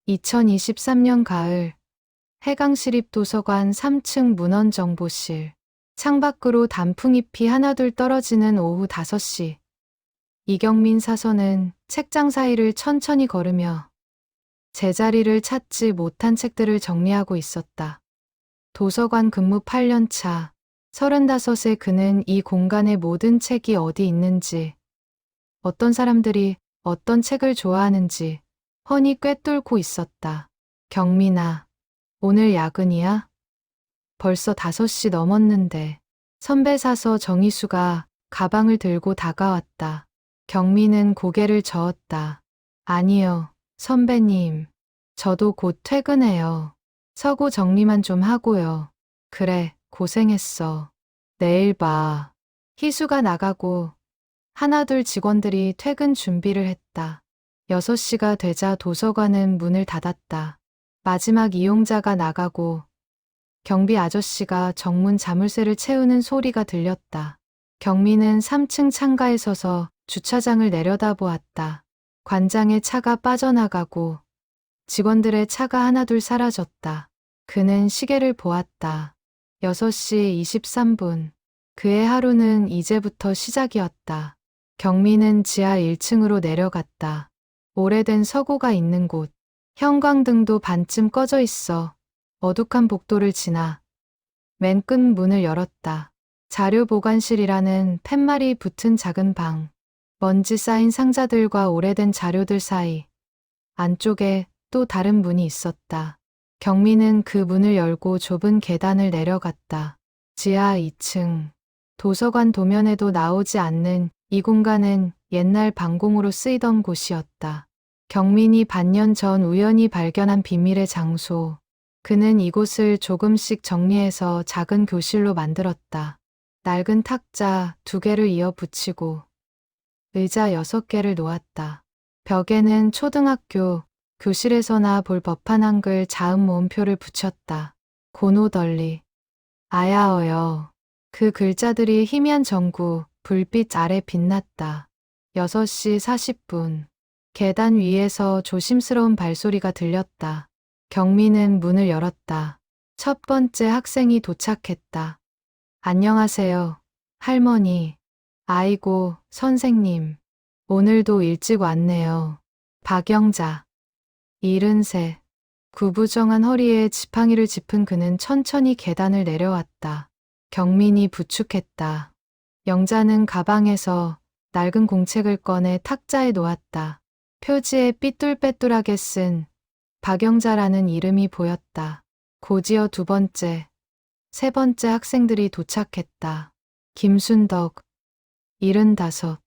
2023년 가을 해강시립도서관 3층 문헌정보실. 창밖으로 단풍잎이 하나둘 떨어지는 오후 5시. 이경민 사서는 책장 사이를 천천히 걸으며 제자리를 찾지 못한 책들을 정리하고 있었다. 도서관 근무 8년 차, 35의 그는 이 공간의 모든 책이 어디 있는지, 어떤 사람들이 어떤 책을 좋아하는지 훤히 꿰뚫고 있었다. 경민아, 오늘 야근이야? 벌써 5시 넘었는데. 선배 사서 정희수가 가방을 들고 다가왔다. 경민은 고개를 저었다. 아니요, 선배님. 저도 곧 퇴근해요. 서고 정리만 좀 하고요. 그래, 고생했어. 내일 봐. 희수가 나가고 하나둘 직원들이 퇴근 준비를 했다. 6시가 되자 도서관은 문을 닫았다. 마지막 이용자가 나가고 경비 아저씨가 정문 자물쇠를 채우는 소리가 들렸다. 경민은 3층 창가에 서서 주차장을 내려다보았다. 관장의 차가 빠져나가고 직원들의 차가 하나둘 사라졌다. 그는 시계를 보았다. 6시 23분. 그의 하루는 이제부터 시작이었다. 경민은 지하 1층으로 내려갔다. 오래된 서고가 있는 곳. 형광등도 반쯤 꺼져 있어 어둑한 복도를 지나 맨 끝 문을 열었다. 자료 보관실이라는 팻말이 붙은 작은 방. 먼지 쌓인 상자들과 오래된 자료들 사이. 안쪽에 또 다른 문이 있었다. 경민은 그 문을 열고 좁은 계단을 내려갔다. 지하 2층. 도서관 도면에도 나오지 않는 이 공간은 옛날 방공으로 쓰이던 곳이었다. 경민이 반년 전 우연히 발견한 비밀의 장소. 그는 이곳을 조금씩 정리해서 작은 교실로 만들었다. 낡은 탁자 2개를 이어 붙이고 의자 6개를 놓았다. 벽에는 초등학교 교실에서나 볼 법한 한글 자음 모음표를 붙였다. 고노덜리, 아야어여. 그 글자들이 희미한 전구, 불빛 아래 빛났다. 6시 40분. 계단 위에서 조심스러운 발소리가 들렸다. 경민은 문을 열었다. 첫 번째 학생이 도착했다. 안녕하세요, 할머니. 아이고, 선생님. 오늘도 일찍 왔네요. 박영자. 73. 구부정한 허리에 지팡이를 짚은 그는 천천히 계단을 내려왔다. 경민이 부축했다. 영자는 가방에서 낡은 공책을 꺼내 탁자에 놓았다. 표지에 삐뚤빼뚤하게 쓴 박영자라는 이름이 보였다. 곧이어 2번째, 3번째 학생들이 도착했다. 김순덕, 75,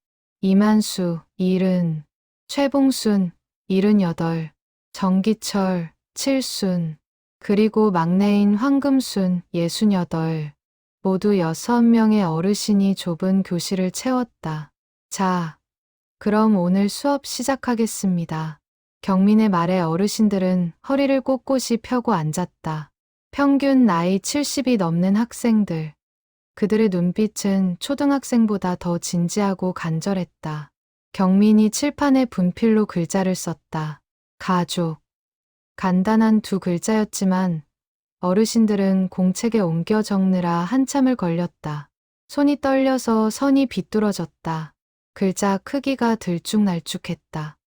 이만수, 70, 최봉순, 78, 정기철, 70, 그리고 막내인 황금순, 68, 모두 6명의 어르신이 좁은 교실을 채웠다. 자, 그럼 오늘 수업 시작하겠습니다. 경민의 말에 어르신들은 허리를 꼿꼿이 펴고 앉았다. 평균 나이 70이 넘는 학생들. 그들의 눈빛은 초등학생보다 더 진지하고 간절했다. 경민이 칠판에 분필로 글자를 썼다. 가족. 간단한 2글자였지만 어르신들은 공책에 옮겨 적느라 한참을 걸렸다. 손이 떨려서 선이 비뚤어졌다. 글자 크기가 들쭉날쭉했다.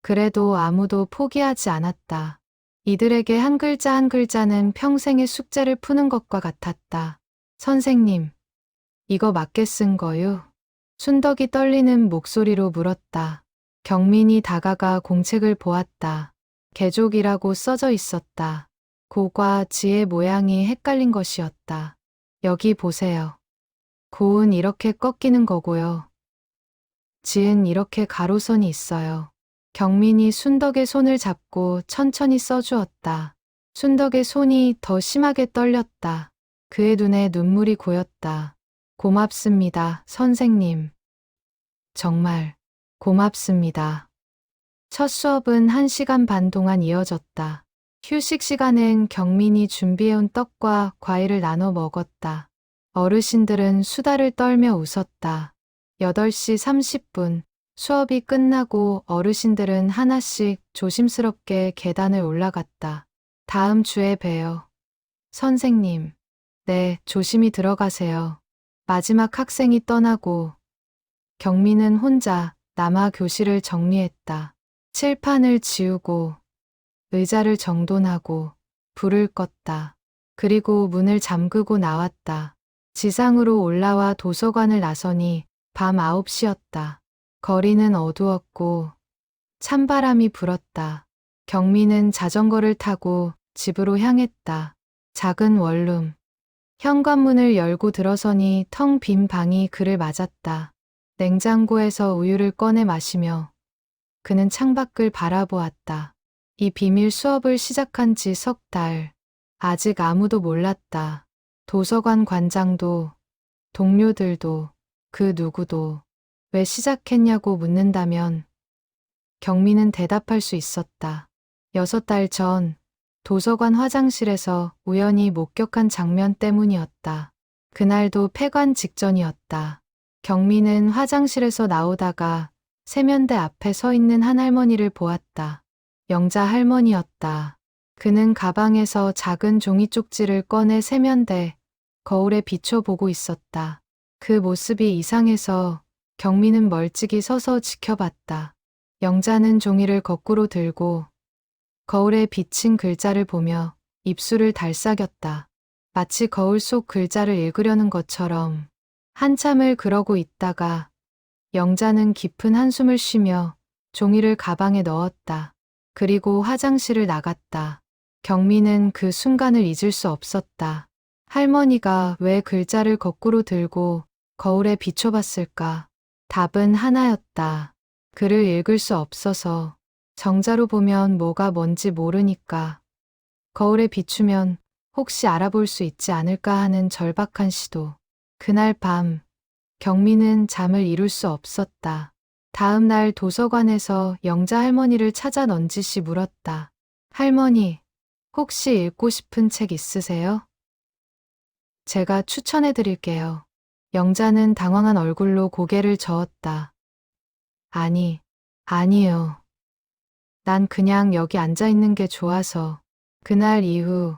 그래도 아무도 포기하지 않았다. 이들에게 한 글자 한 글자는 평생의 숙제를 푸는 것과 같았다. 선생님, 이거 맞게 쓴 거요? 순덕이 떨리는 목소리로 물었다. 경민이 다가가 공책을 보았다. 개족이라고 써져 있었다. 고과 지의 모양이 헷갈린 것이었다. 여기 보세요. 고은 이렇게 꺾이는 거고요. 지은 이렇게 가로선이 있어요. 경민이 순덕의 손을 잡고 천천히 써주었다. 순덕의 손이 더 심하게 떨렸다. 그의 눈에 눈물이 고였다. 고맙습니다, 선생님. 정말 고맙습니다. 첫 수업은 1시간 반 동안 이어졌다. 휴식 시간엔 경민이 준비해온 떡과 과일을 나눠 먹었다. 어르신들은 수다를 떨며 웃었다. 8시 30분. 수업이 끝나고 어르신들은 하나씩 조심스럽게 계단을 올라갔다. 다음 주에 봬요. 선생님. 네, 조심히 들어가세요. 마지막 학생이 떠나고 경미는 혼자 남아 교실을 정리했다. 칠판을 지우고 의자를 정돈하고 불을 껐다. 그리고 문을 잠그고 나왔다. 지상으로 올라와 도서관을 나서니 밤 9시였다. 거리는 어두웠고 찬바람이 불었다. 경미는 자전거를 타고 집으로 향했다. 작은 원룸. 현관문을 열고 들어서니 텅 빈 방이 그를 맞았다. 냉장고에서 우유를 꺼내 마시며 그는 창밖을 바라보았다. 이 비밀 수업을 시작한 지 석 달. 아직 아무도 몰랐다. 도서관 관장도, 동료들도, 그 누구도 왜 시작했냐고 묻는다면 경미는 대답할 수 있었다. 6달 전 도서관 화장실에서 우연히 목격한 장면 때문이었다. 그날도 폐관 직전이었다. 경미는 화장실에서 나오다가 세면대 앞에 서 있는 한 할머니를 보았다. 영자 할머니였다. 그는 가방에서 작은 종이 쪽지를 꺼내 세면대 거울에 비춰보고 있었다. 그 모습이 이상해서 경미는 멀찍이 서서 지켜봤다. 영자는 종이를 거꾸로 들고 거울에 비친 글자를 보며 입술을 달싹였다. 마치 거울 속 글자를 읽으려는 것처럼. 한참을 그러고 있다가 영자는 깊은 한숨을 쉬며 종이를 가방에 넣었다. 그리고 화장실을 나갔다. 경미는 그 순간을 잊을 수 없었다. 할머니가 왜 글자를 거꾸로 들고 거울에 비춰봤을까? 답은 하나였다. 글을 읽을 수 없어서. 정자로 보면 뭐가 뭔지 모르니까. 거울에 비추면 혹시 알아볼 수 있지 않을까 하는 절박한 시도. 그날 밤 경미는 잠을 이룰 수 없었다. 다음 날 도서관에서 영자 할머니를 찾아 넌지시 물었다. 할머니, 혹시 읽고 싶은 책 있으세요? 제가 추천해 드릴게요. 영자는 당황한 얼굴로 고개를 저었다. 아니요. 난 그냥 여기 앉아 있는 게 좋아서. 그날 이후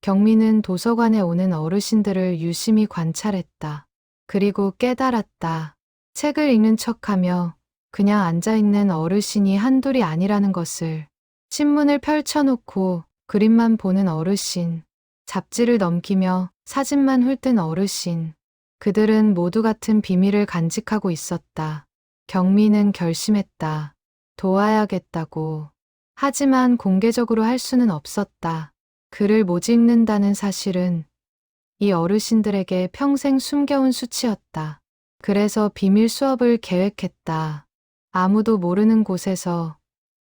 경미는 도서관에 오는 어르신들을 유심히 관찰했다. 그리고 깨달았다. 책을 읽는 척하며 그냥 앉아 있는 어르신이 한둘이 아니라는 것을. 신문을 펼쳐놓고 그림만 보는 어르신, 잡지를 넘기며 사진만 훑은 어르신. 그들은 모두 같은 비밀을 간직하고 있었다. 경미는 결심했다. 도와야겠다고. 하지만 공개적으로 할 수는 없었다. 글을 못 읽는다는 사실은 이 어르신들에게 평생 숨겨온 수치였다. 그래서 비밀 수업을 계획했다. 아무도 모르는 곳에서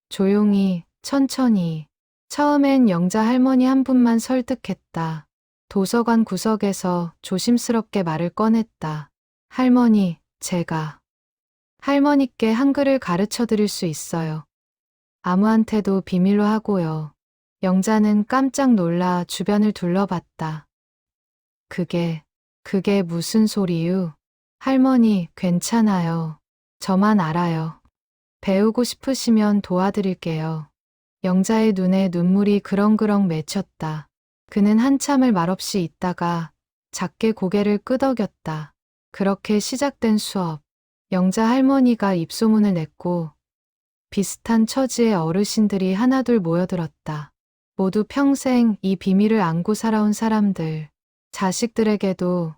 조용히, 천천히. 처음엔 영자 할머니 한 분만 설득했다. 도서관 구석에서 조심스럽게 말을 꺼냈다. 할머니, 제가 할머니께 한글을 가르쳐 드릴 수 있어요. 아무한테도 비밀로 하고요. 영자는 깜짝 놀라 주변을 둘러봤다. 그게 무슨 소리유? 할머니, 괜찮아요. 저만 알아요. 배우고 싶으시면 도와드릴게요. 영자의 눈에 눈물이 그렁그렁 맺혔다. 그는 한참을 말없이 있다가 작게 고개를 끄덕였다. 그렇게 시작된 수업. 영자 할머니가 입소문을 냈고 비슷한 처지의 어르신들이 하나둘 모여들었다. 모두 평생 이 비밀을 안고 살아온 사람들. 자식들에게도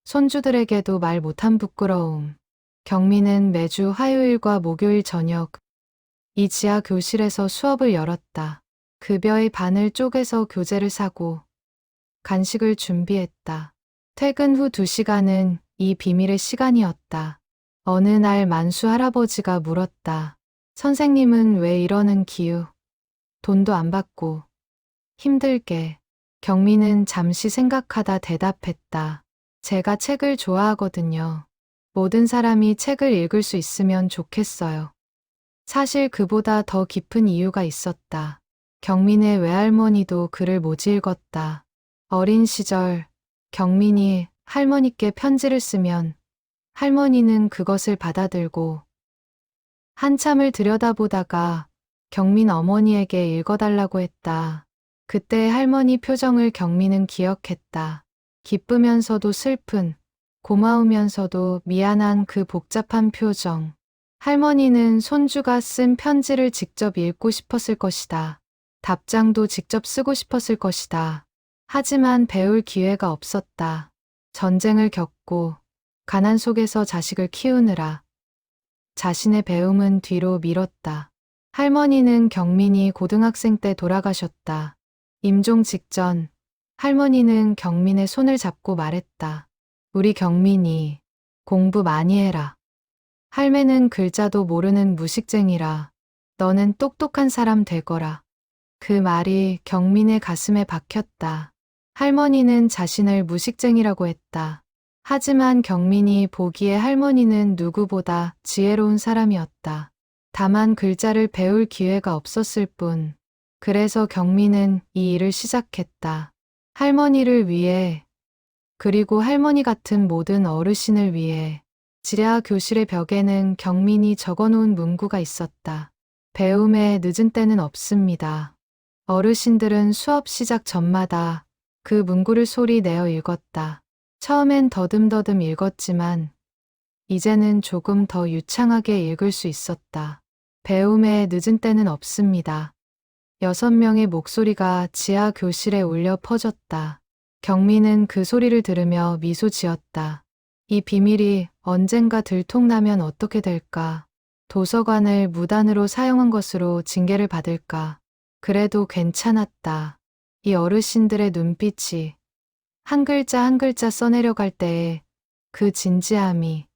손주들에게도 말 못한 부끄러움. 경미는 매주 화요일과 목요일 저녁 이 지하 교실에서 수업을 열었다. 급여의 반을 쪼개서 교재를 사고 간식을 준비했다. 퇴근 후 2시간은 이 비밀의 시간이었다. 어느 날 만수 할아버지가 물었다. 선생님은 왜 이러는 기유? 돈도 안 받고 힘들게. 경미는 잠시 생각하다 대답했다. 제가 책을 좋아하거든요. 모든 사람이 책을 읽을 수 있으면 좋겠어요. 사실 그보다 더 깊은 이유가 있었다. 경민의 외할머니도 글을 못 읽었다. 어린 시절 경민이 할머니께 편지를 쓰면 할머니는 그것을 받아들고 한참을 들여다보다가 경민 어머니에게 읽어달라고 했다. 그때 할머니 표정을 경민은 기억했다. 기쁘면서도 슬픈, 고마우면서도 미안한 그 복잡한 표정. 할머니는 손주가 쓴 편지를 직접 읽고 싶었을 것이다. 답장도 직접 쓰고 싶었을 것이다. 하지만 배울 기회가 없었다. 전쟁을 겪고 가난 속에서 자식을 키우느라 자신의 배움은 뒤로 미뤘다. 할머니는 경민이 고등학생 때 돌아가셨다. 임종 직전 할머니는 경민의 손을 잡고 말했다. 우리 경민이 공부 많이 해라. 할매는 글자도 모르는 무식쟁이라. 너는 똑똑한 사람 되거라. 그 말이 경민의 가슴에 박혔다. 할머니는 자신을 무식쟁이라고 했다. 하지만 경민이 보기에 할머니는 누구보다 지혜로운 사람이었다. 다만 글자를 배울 기회가 없었을 뿐. 그래서 경민은 이 일을 시작했다. 할머니를 위해, 그리고 할머니 같은 모든 어르신을 위해. 지하 교실의 벽에는 경민이 적어놓은 문구가 있었다. 배움에 늦은 때는 없습니다. 어르신들은 수업 시작 전마다 그 문구를 소리 내어 읽었다. 처음엔 더듬더듬 읽었지만 이제는 조금 더 유창하게 읽을 수 있었다. 배움에 늦은 때는 없습니다. 6명의 목소리가 지하 교실에 울려 퍼졌다. 경민은 그 소리를 들으며 미소 지었다. 이 비밀이 언젠가 들통나면 어떻게 될까? 도서관을 무단으로 사용한 것으로 징계를 받을까? 그래도 괜찮았다. 이 어르신들의 눈빛이 한 글자 한 글자 써내려갈 때의 그 진지함이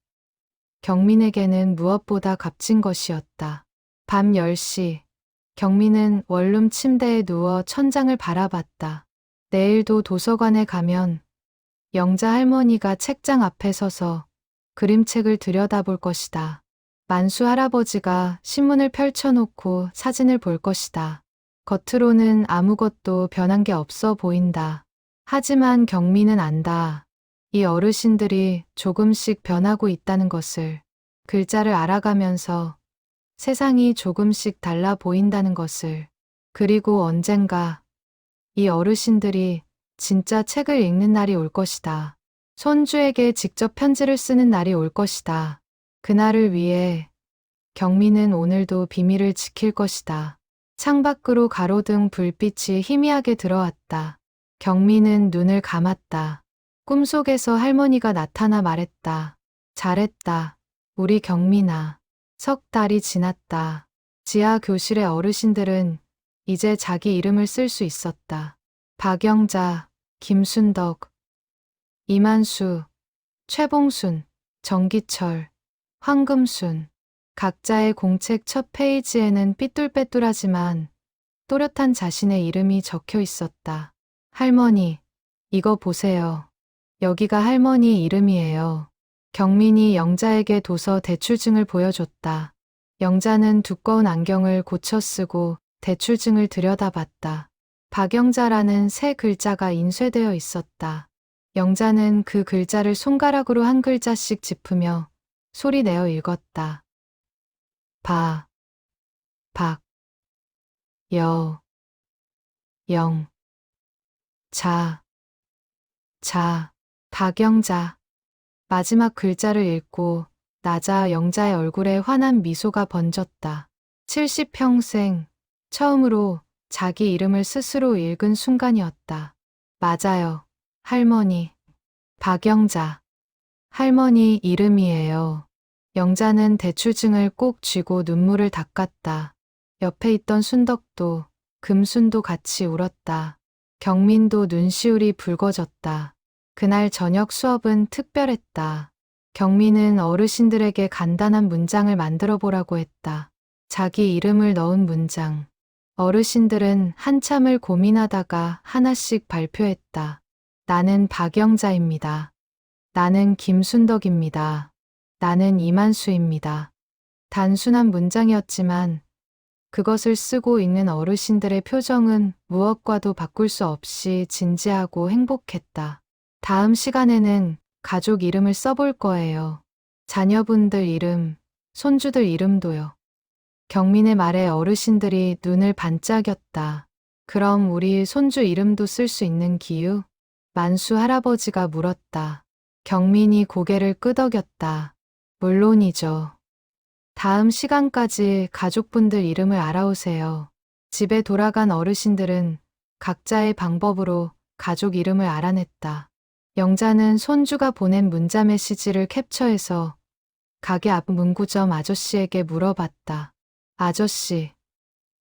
경민에게는 무엇보다 값진 것이었다. 밤 10시, 경민은 원룸 침대에 누워 천장을 바라봤다. 내일도 도서관에 가면 영자 할머니가 책장 앞에 서서 그림책을 들여다볼 것이다. 만수 할아버지가 신문을 펼쳐놓고 사진을 볼 것이다. 겉으로는 아무것도 변한 게 없어 보인다. 하지만 경민은 안다. 이 어르신들이 조금씩 변하고 있다는 것을, 글자를 알아가면서 세상이 조금씩 달라 보인다는 것을, 그리고 언젠가 이 어르신들이 진짜 책을 읽는 날이 올 것이다. 손주에게 직접 편지를 쓰는 날이 올 것이다. 그날을 위해 경민은 오늘도 비밀을 지킬 것이다. 창밖으로 가로등 불빛이 희미하게 들어왔다. 경민은 눈을 감았다. 꿈속에서 할머니가 나타나 말했다. 잘했다. 우리 경민아. 석 달이 지났다. 지하 교실의 어르신들은 이제 자기 이름을 쓸 수 있었다. 박영자, 김순덕, 이만수, 최봉순, 정기철, 황금순. 각자의 공책 첫 페이지에는 삐뚤빼뚤하지만 또렷한 자신의 이름이 적혀 있었다. 할머니, 이거 보세요. 여기가 할머니 이름이에요. 경민이 영자에게 도서 대출증을 보여줬다. 영자는 두꺼운 안경을 고쳐 쓰고 대출증을 들여다봤다. 박영자라는 세 글자가 인쇄되어 있었다. 영자는 그 글자를 손가락으로 한 글자씩 짚으며 소리 내어 읽었다. 박, 여, 영, 자, 박영자. 마지막 글자를 읽고 나자 영자의 얼굴에 환한 미소가 번졌다. 70평생 처음으로 자기 이름을 스스로 읽은 순간이었다. 맞아요. 할머니. 박영자. 할머니 이름이에요. 영자는 대출증을 꼭 쥐고 눈물을 닦았다. 옆에 있던 순덕도, 금순도 같이 울었다. 경민도 눈시울이 붉어졌다. 그날 저녁 수업은 특별했다. 경민은 어르신들에게 간단한 문장을 만들어 보라고 했다. 자기 이름을 넣은 문장. 어르신들은 한참을 고민하다가 하나씩 발표했다. 나는 박영자입니다. 나는 김순덕입니다. 나는 이만수입니다. 단순한 문장이었지만 그것을 쓰고 읽는 어르신들의 표정은 무엇과도 바꿀 수 없이 진지하고 행복했다. 다음 시간에는 가족 이름을 써볼 거예요. 자녀분들 이름, 손주들 이름도요. 경민의 말에 어르신들이 눈을 반짝였다. 그럼 우리 손주 이름도 쓸 수 있는 기유? 만수 할아버지가 물었다. 경민이 고개를 끄덕였다. 물론이죠. 다음 시간까지 가족분들 이름을 알아오세요. 집에 돌아간 어르신들은 각자의 방법으로 가족 이름을 알아냈다. 영자는 손주가 보낸 문자 메시지를 캡처해서 가게 앞 문구점 아저씨에게 물어봤다. 아저씨,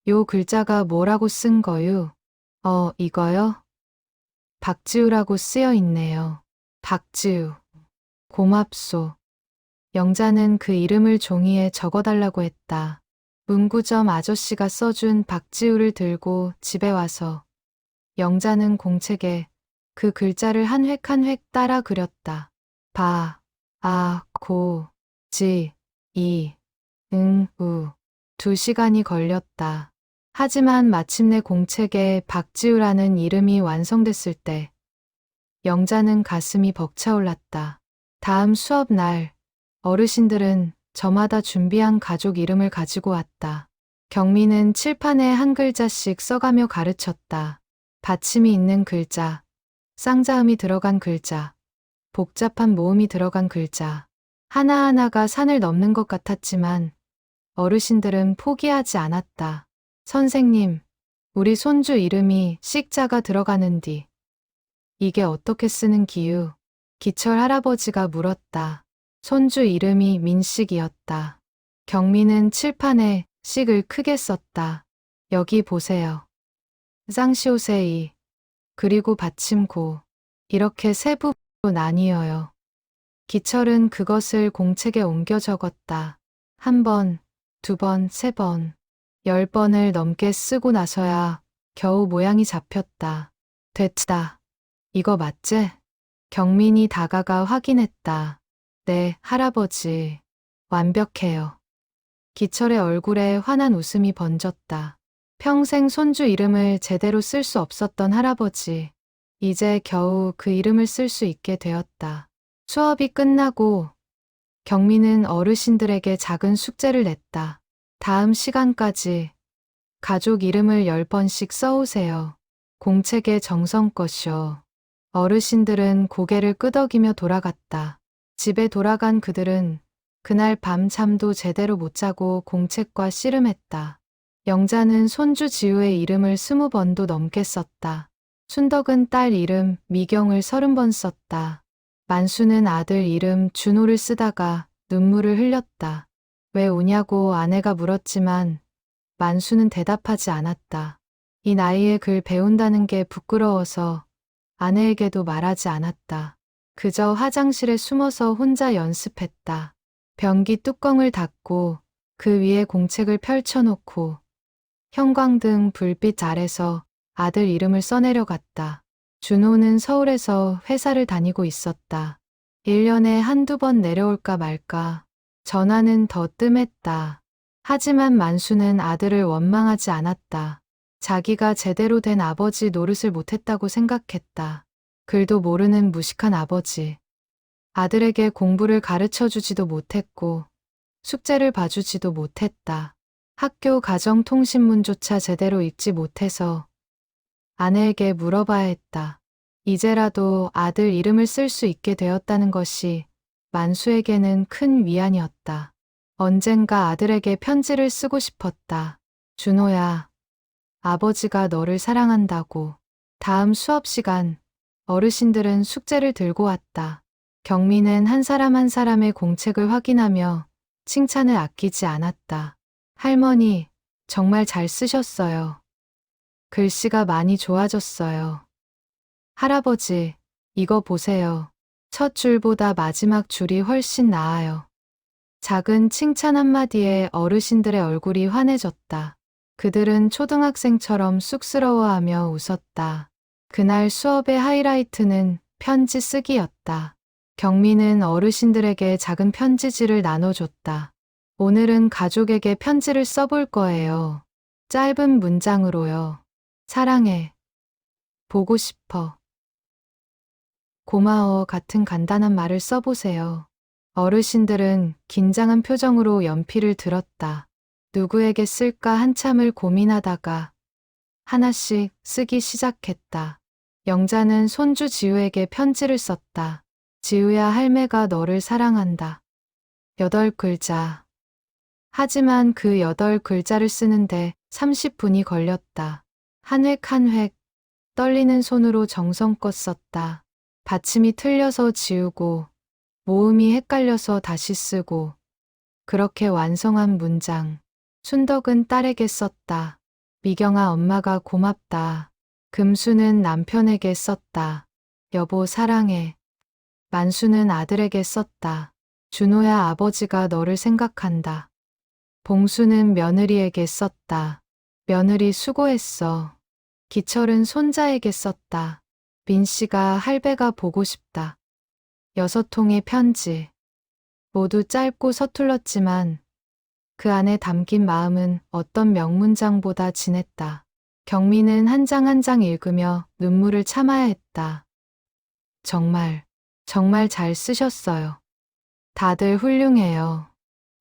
요 글자가 뭐라고 쓴 거유? 이거요? 박지우라고 쓰여 있네요. 박지우. 고맙소. 영자는 그 이름을 종이에 적어달라고 했다. 문구점 아저씨가 써준 박지우를 들고 집에 와서 영자는 공책에 그 글자를 한 획 한 획 따라 그렸다. 바, 아, 고, 지, 이, 응, 우. 2시간이 걸렸다. 하지만 마침내 공책에 박지우라는 이름이 완성됐을 때 영자는 가슴이 벅차올랐다. 다음 수업 날 어르신들은 저마다 준비한 가족 이름을 가지고 왔다. 경민은 칠판에 한 글자씩 써가며 가르쳤다. 받침이 있는 글자, 쌍자음이 들어간 글자, 복잡한 모음이 들어간 글자. 하나하나가 산을 넘는 것 같았지만 어르신들은 포기하지 않았다. 선생님, 우리 손주 이름이 식자가 들어가는디. 이게 어떻게 쓰는 기유? 기철 할아버지가 물었다. 손주 이름이 민식이었다. 경민은 칠판에 식을 크게 썼다. 여기 보세요. 쌍시오세이, 그리고 받침 고. 이렇게 세 부분으로 나뉘어요. 기철은 그것을 공책에 옮겨 적었다. 1번, 2번, 3번, 10번을 넘게 쓰고 나서야 겨우 모양이 잡혔다. 됐다. 이거 맞지? 경민이 다가가 확인했다. 네, 할아버지. 완벽해요. 기철의 얼굴에 환한 웃음이 번졌다. 평생 손주 이름을 제대로 쓸 수 없었던 할아버지. 이제 겨우 그 이름을 쓸 수 있게 되었다. 수업이 끝나고 경민은 어르신들에게 작은 숙제를 냈다. 다음 시간까지 가족 이름을 10번씩 써오세요. 공책에 정성껏이요. 어르신들은 고개를 끄덕이며 돌아갔다. 집에 돌아간 그들은 그날 밤 잠도 제대로 못 자고 공책과 씨름했다. 영자는 손주 지우의 이름을 20번도 넘게 썼다. 순덕은 딸 이름 미경을 30번 썼다. 만수는 아들 이름 준호를 쓰다가 눈물을 흘렸다. 왜 우냐고 아내가 물었지만 만수는 대답하지 않았다. 이 나이에 글 배운다는 게 부끄러워서 아내에게도 말하지 않았다. 그저 화장실에 숨어서 혼자 연습했다. 변기 뚜껑을 닫고 그 위에 공책을 펼쳐놓고 형광등 불빛 아래서 아들 이름을 써내려갔다. 준호는 서울에서 회사를 다니고 있었다. 1년에 한두 번 내려올까 말까. 전화는 더 뜸했다. 하지만 만수는 아들을 원망하지 않았다. 자기가 제대로 된 아버지 노릇을 못했다고 생각했다. 글도 모르는 무식한 아버지. 아들에게 공부를 가르쳐주지도 못했고 숙제를 봐주지도 못했다. 학교 가정통신문조차 제대로 읽지 못해서 아내에게 물어봐야 했다. 이제라도 아들 이름을 쓸 수 있게 되었다는 것이 만수에게는 큰 위안이었다. 언젠가 아들에게 편지를 쓰고 싶었다. 준호야, 아버지가 너를 사랑한다고. 다음 수업 시간, 어르신들은 숙제를 들고 왔다. 경민은 한 사람 한 사람의 공책을 확인하며 칭찬을 아끼지 않았다. 할머니, 정말 잘 쓰셨어요. 글씨가 많이 좋아졌어요. 할아버지, 이거 보세요. 첫 줄보다 마지막 줄이 훨씬 나아요. 작은 칭찬 한마디에 어르신들의 얼굴이 환해졌다. 그들은 초등학생처럼 쑥스러워하며 웃었다. 그날 수업의 하이라이트는 편지 쓰기였다. 경민은 어르신들에게 작은 편지지를 나눠줬다. 오늘은 가족에게 편지를 써볼 거예요. 짧은 문장으로요. 사랑해. 보고 싶어. 고마워 같은 간단한 말을 써보세요. 어르신들은 긴장한 표정으로 연필을 들었다. 누구에게 쓸까 한참을 고민하다가 하나씩 쓰기 시작했다. 영자는 손주 지우에게 편지를 썼다. 지우야, 할매가 너를 사랑한다. 8글자. 하지만 그 8글자를 쓰는데 30분이 걸렸다. 한 획 한 획 떨리는 손으로 정성껏 썼다. 받침이 틀려서 지우고 모음이 헷갈려서 다시 쓰고 그렇게 완성한 문장. 순덕은 딸에게 썼다. 미경아, 엄마가 고맙다. 금수는 남편에게 썼다. 여보 사랑해. 만수는 아들에게 썼다. 준호야, 아버지가 너를 생각한다. 봉수는 며느리에게 썼다. 며느리 수고했어. 기철은 손자에게 썼다. 민씨가 할배가 보고 싶다. 6통의 편지. 모두 짧고 서툴렀지만 그 안에 담긴 마음은 어떤 명문장보다 진했다. 경미는 한 장 한 장 읽으며 눈물을 참아야 했다. 정말 잘 쓰셨어요. 다들 훌륭해요.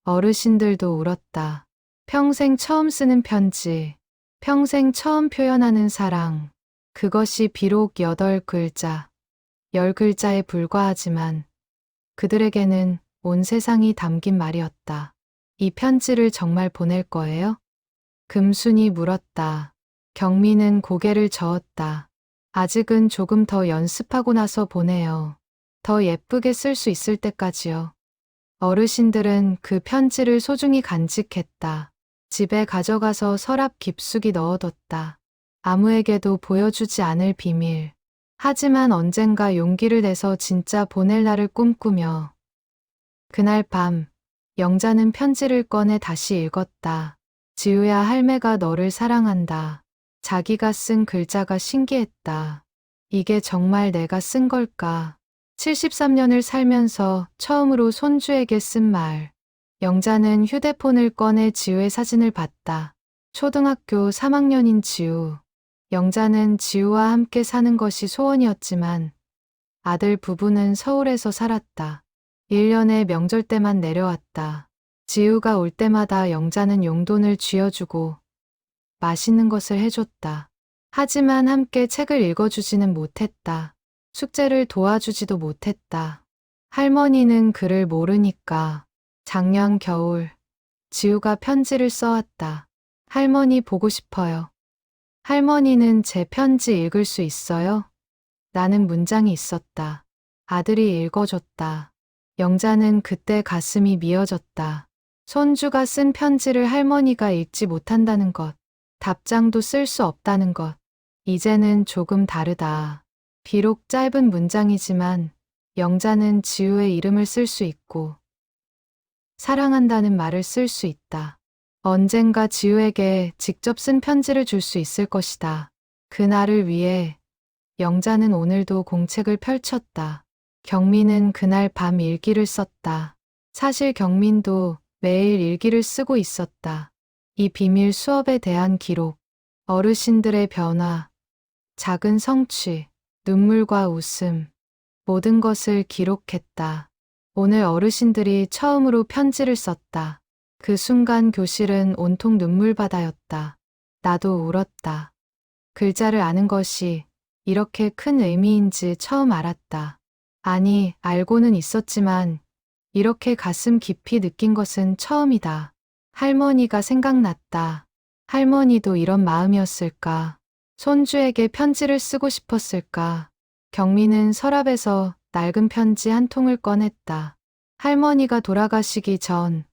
어르신들도 울었다. 평생 처음 쓰는 편지, 평생 처음 표현하는 사랑. 그것이 비록 8글자, 10글자에 불과하지만 그들에게는 온 세상이 담긴 말이었다. 이 편지를 정말 보낼 거예요? 금순이 물었다. 경미는 고개를 저었다. 아직은 조금 더 연습하고 나서 보내요. 더 예쁘게 쓸 수 있을 때까지요. 어르신들은 그 편지를 소중히 간직했다. 집에 가져가서 서랍 깊숙이 넣어뒀다. 아무에게도 보여주지 않을 비밀. 하지만 언젠가 용기를 내서 진짜 보낼 날을 꿈꾸며 그날 밤 영자는 편지를 꺼내 다시 읽었다. 지우야, 할매가 너를 사랑한다. 자기가 쓴 글자가 신기했다. 이게 정말 내가 쓴 걸까? 73년을 살면서 처음으로 손주에게 쓴 말. 영자는 휴대폰을 꺼내 지우의 사진을 봤다. 초등학교 3학년인 지우. 영자는 지우와 함께 사는 것이 소원이었지만 아들 부부는 서울에서 살았다. 1년에 명절 때만 내려왔다. 지우가 올 때마다 영자는 용돈을 쥐어주고 맛있는 것을 해줬다. 하지만 함께 책을 읽어주지는 못했다. 숙제를 도와주지도 못했다. 할머니는 그를 모르니까. 작년 겨울 지우가 편지를 써왔다. 할머니 보고 싶어요. 할머니는 제 편지 읽을 수 있어요? 라는 문장이 있었다. 아들이 읽어줬다. 영자는 그때 가슴이 미어졌다. 손주가 쓴 편지를 할머니가 읽지 못한다는 것, 답장도 쓸 수 없다는 것. 이제는 조금 다르다. 비록 짧은 문장이지만 영자는 지우의 이름을 쓸 수 있고 사랑한다는 말을 쓸 수 있다. 언젠가 지우에게 직접 쓴 편지를 줄 수 있을 것이다. 그날을 위해 영자는 오늘도 공책을 펼쳤다. 경민은 그날 밤 일기를 썼다. 사실 경민도 매일 일기를 쓰고 있었다. 이 비밀 수업에 대한 기록, 어르신들의 변화, 작은 성취, 눈물과 웃음, 모든 것을 기록했다. 오늘 어르신들이 처음으로 편지를 썼다. 그 순간 교실은 온통 눈물바다였다. 나도 울었다. 글자를 아는 것이 이렇게 큰 의미인지 처음 알았다. 아니, 알고는 있었지만 이렇게 가슴 깊이 느낀 것은 처음이다. 할머니가 생각났다. 할머니도 이런 마음이었을까? 손주에게 편지를 쓰고 싶었을까? 경미는 서랍에서 낡은 편지 한 통을 꺼냈다. 할머니가 돌아가시기 전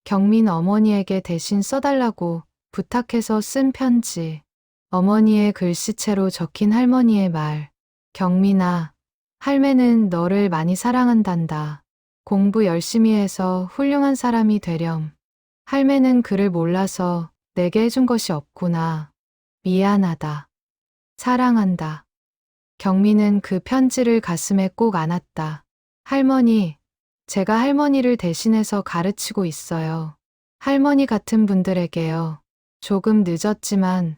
경민 어머니에게 대신 써달라고 부탁해서 쓴 편지. 어머니의 글씨체로 적힌 할머니의 말. 경민아, 할매는 너를 많이 사랑한단다. 공부 열심히 해서 훌륭한 사람이 되렴. 할매는 그를 몰라서 내게 해준 것이 없구나. 미안하다. 사랑한다. 경민은 그 편지를 가슴에 꼭 안았다. 할머니, 제가 할머니를 대신해서 가르치고 있어요. 할머니 같은 분들에게요. 조금 늦었지만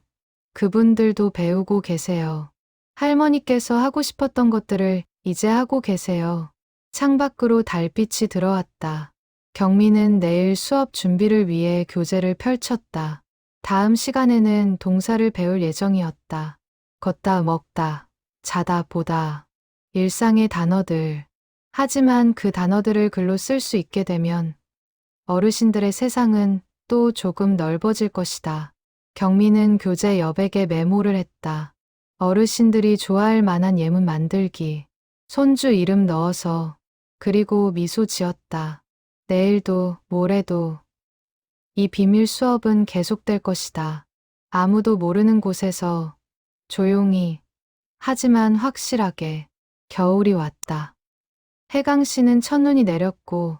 그분들도 배우고 계세요. 할머니께서 하고 싶었던 것들을 이제 하고 계세요. 창밖으로 달빛이 들어왔다. 경미는 내일 수업 준비를 위해 교재를 펼쳤다. 다음 시간에는 동사를 배울 예정이었다. 걷다, 먹다, 자다, 보다. 일상의 단어들. 하지만 그 단어들을 글로 쓸 수 있게 되면 어르신들의 세상은 또 조금 넓어질 것이다. 경미는 교재 여백에 메모를 했다. 어르신들이 좋아할 만한 예문 만들기. 손주 이름 넣어서 그리고 미소 지었다. 내일도 모레도 이 비밀 수업은 계속될 것이다. 아무도 모르는 곳에서 조용히 하지만 확실하게 겨울이 왔다. 혜강 씨는 첫눈이 내렸고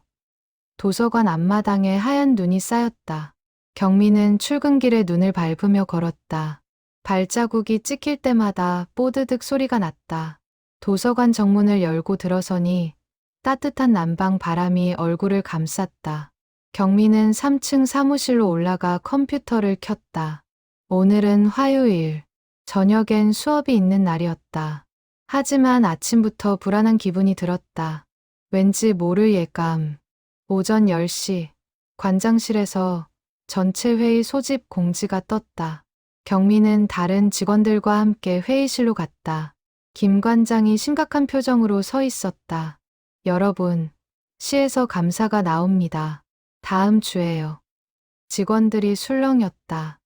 도서관 앞마당에 하얀 눈이 쌓였다. 경미는 출근길에 눈을 밟으며 걸었다. 발자국이 찍힐 때마다 뽀드득 소리가 났다. 도서관 정문을 열고 들어서니 따뜻한 남방 바람이 얼굴을 감쌌다. 경미는 3층 사무실로 올라가 컴퓨터를 켰다. 오늘은 화요일, 저녁엔 수업이 있는 날이었다. 하지만 아침부터 불안한 기분이 들었다. 왠지 모를 예감. 오전 10시, 관장실에서 전체 회의 소집 공지가 떴다. 경미는 다른 직원들과 함께 회의실로 갔다. 김 관장이 심각한 표정으로 서 있었다. 여러분, 시에서 감사가 나옵니다. 다음 주에요. 직원들이 술렁였다.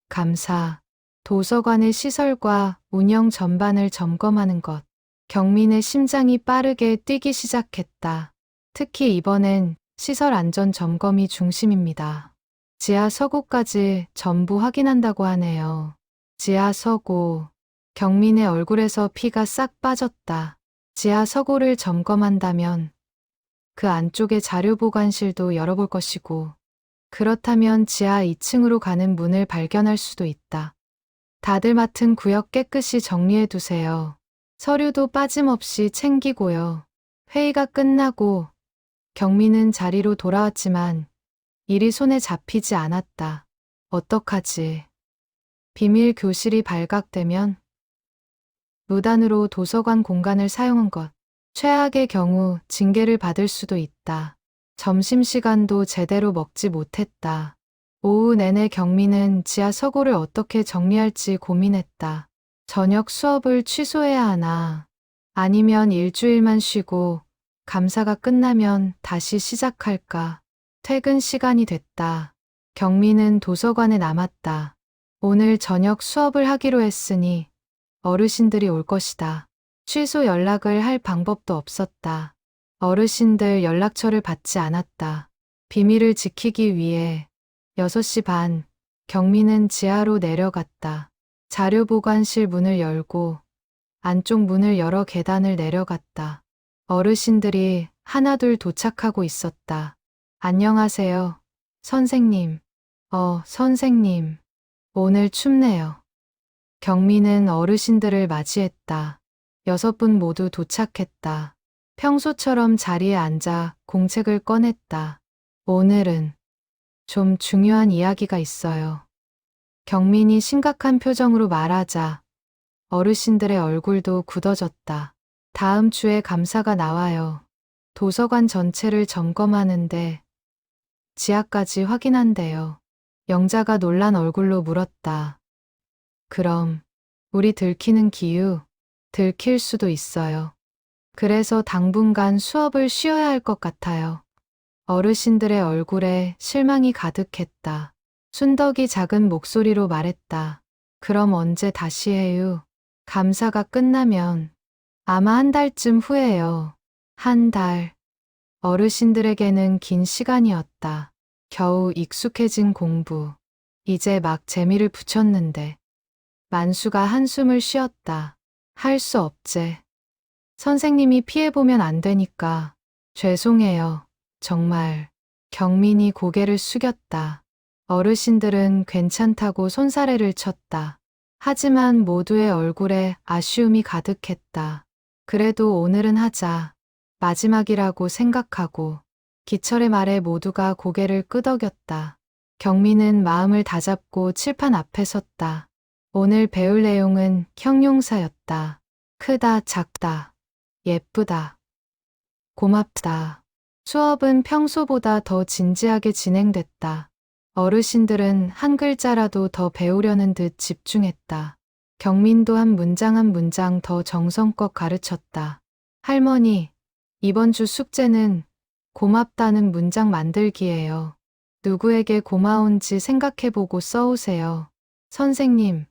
감사. 도서관의 시설과 운영 전반을 점검하는 것. 경민의 심장이 빠르게 뛰기 시작했다. 특히 이번엔 시설 안전 점검이 중심입니다. 지하 서고까지 전부 확인한다고 하네요. 지하 서고. 경민의 얼굴에서 피가 싹 빠졌다. 지하 서고를 점검한다면 그 안쪽의 자료 보관실도 열어볼 것이고, 그렇다면 지하 2층으로 가는 문을 발견할 수도 있다. 다들 맡은 구역 깨끗이 정리해 두세요. 서류도 빠짐없이 챙기고요. 회의가 끝나고 경민은 자리로 돌아왔지만 일이 손에 잡히지 않았다. 어떡하지? 비밀 교실이 발각되면 무단으로 도서관 공간을 사용한 것. 최악의 경우 징계를 받을 수도 있다. 점심시간도 제대로 먹지 못했다. 오후 내내 경민은 지하 서고를 어떻게 정리할지 고민했다. 저녁 수업을 취소해야 하나, 아니면 일주일만 쉬고 감사가 끝나면 다시 시작할까. 퇴근 시간이 됐다. 경민은 도서관에 남았다. 오늘 저녁 수업을 하기로 했으니 어르신들이 올 것이다. 취소 연락을 할 방법도 없었다. 어르신들 연락처를 받지 않았다. 비밀을 지키기 위해 6시 반, 경민은 지하로 내려갔다. 자료 보관실 문을 열고 안쪽 문을 열어 계단을 내려갔다. 어르신들이 하나둘 도착하고 있었다. 안녕하세요, 선생님. 선생님. 오늘 춥네요. 경민은 어르신들을 맞이했다. 6분 모두 도착했다. 평소처럼 자리에 앉아 공책을 꺼냈다. 오늘은 좀 중요한 이야기가 있어요. 경민이 심각한 표정으로 말하자 어르신들의 얼굴도 굳어졌다. 다음 주에 감사가 나와요. 도서관 전체를 점검하는데 지하까지 확인한대요. 영자가 놀란 얼굴로 물었다. 그럼 우리 들키는 기유? 들킬 수도 있어요. 그래서 당분간 수업을 쉬어야 할 것 같아요. 어르신들의 얼굴에 실망이 가득했다. 순덕이 작은 목소리로 말했다. 그럼 언제 다시 해요? 감사가 끝나면 아마 한 달쯤 후에요. 한 달. 어르신들에게는 긴 시간이었다. 겨우 익숙해진 공부. 이제 막 재미를 붙였는데. 만수가 한숨을 쉬었다. 할 수 없제. 선생님이 피해보면 안 되니까. 죄송해요. 정말. 경민이 고개를 숙였다. 어르신들은 괜찮다고 손사래를 쳤다. 하지만 모두의 얼굴에 아쉬움이 가득했다. 그래도 오늘은 하자. 마지막이라고 생각하고. 기철의 말에 모두가 고개를 끄덕였다. 경민은 마음을 다잡고 칠판 앞에 섰다. 오늘 배울 내용은 형용사였다. 크다, 작다, 예쁘다, 고맙다, 수업은 평소보다 더 진지하게 진행됐다. 어르신들은 한 글자라도 더 배우려는 듯 집중했다. 경민도 한 문장 더 정성껏 가르쳤다. 할머니, 이번 주 숙제는 고맙다는 문장 만들기예요. 누구에게 고마운지 생각해보고 써오세요. 선생님,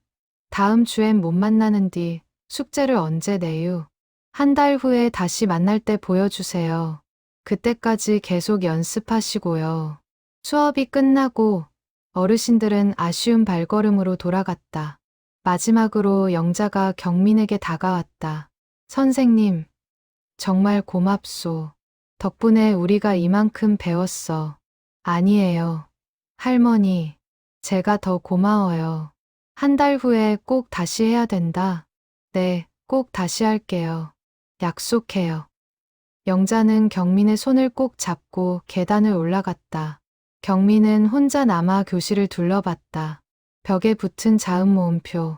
다음 주엔 못 만나는디 숙제를 언제 내유? 한 달 후에 다시 만날 때 보여주세요. 그때까지 계속 연습하시고요. 수업이 끝나고 어르신들은 아쉬운 발걸음으로 돌아갔다. 마지막으로 영자가 경민에게 다가왔다. 선생님, 정말 고맙소. 덕분에 우리가 이만큼 배웠어. 아니에요. 할머니, 제가 더 고마워요. 한 달 후에 꼭 다시 해야 된다. 네, 꼭 다시 할게요. 약속해요. 영자는 경민의 손을 꼭 잡고 계단을 올라갔다. 경민은 혼자 남아 교실을 둘러봤다. 벽에 붙은 자음 모음표,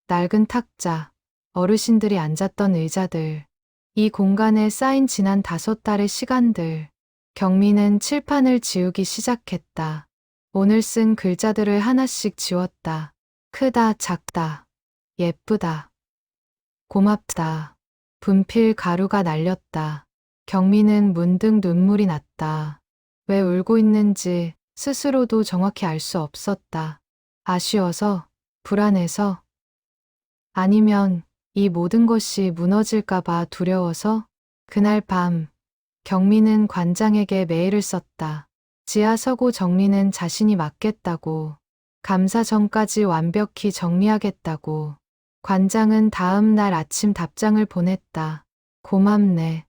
낡은 탁자, 어르신들이 앉았던 의자들, 이 공간에 쌓인 지난 5달의 시간들. 경민은 칠판을 지우기 시작했다. 오늘 쓴 글자들을 하나씩 지웠다. 크다, 작다, 예쁘다, 고맙다. 분필 가루가 날렸다. 경민은 문득 눈물이 났다. 왜 울고 있는지 스스로도 정확히 알 수 없었다. 아쉬워서, 불안해서, 아니면 이 모든 것이 무너질까봐 두려워서. 그날 밤, 경민은 관장에게 메일을 썼다. 지하 서고 정리는 자신이 맡겠다고, 감사 전까지 완벽히 정리하겠다고. 관장은 다음 날 아침 답장을 보냈다. 고맙네.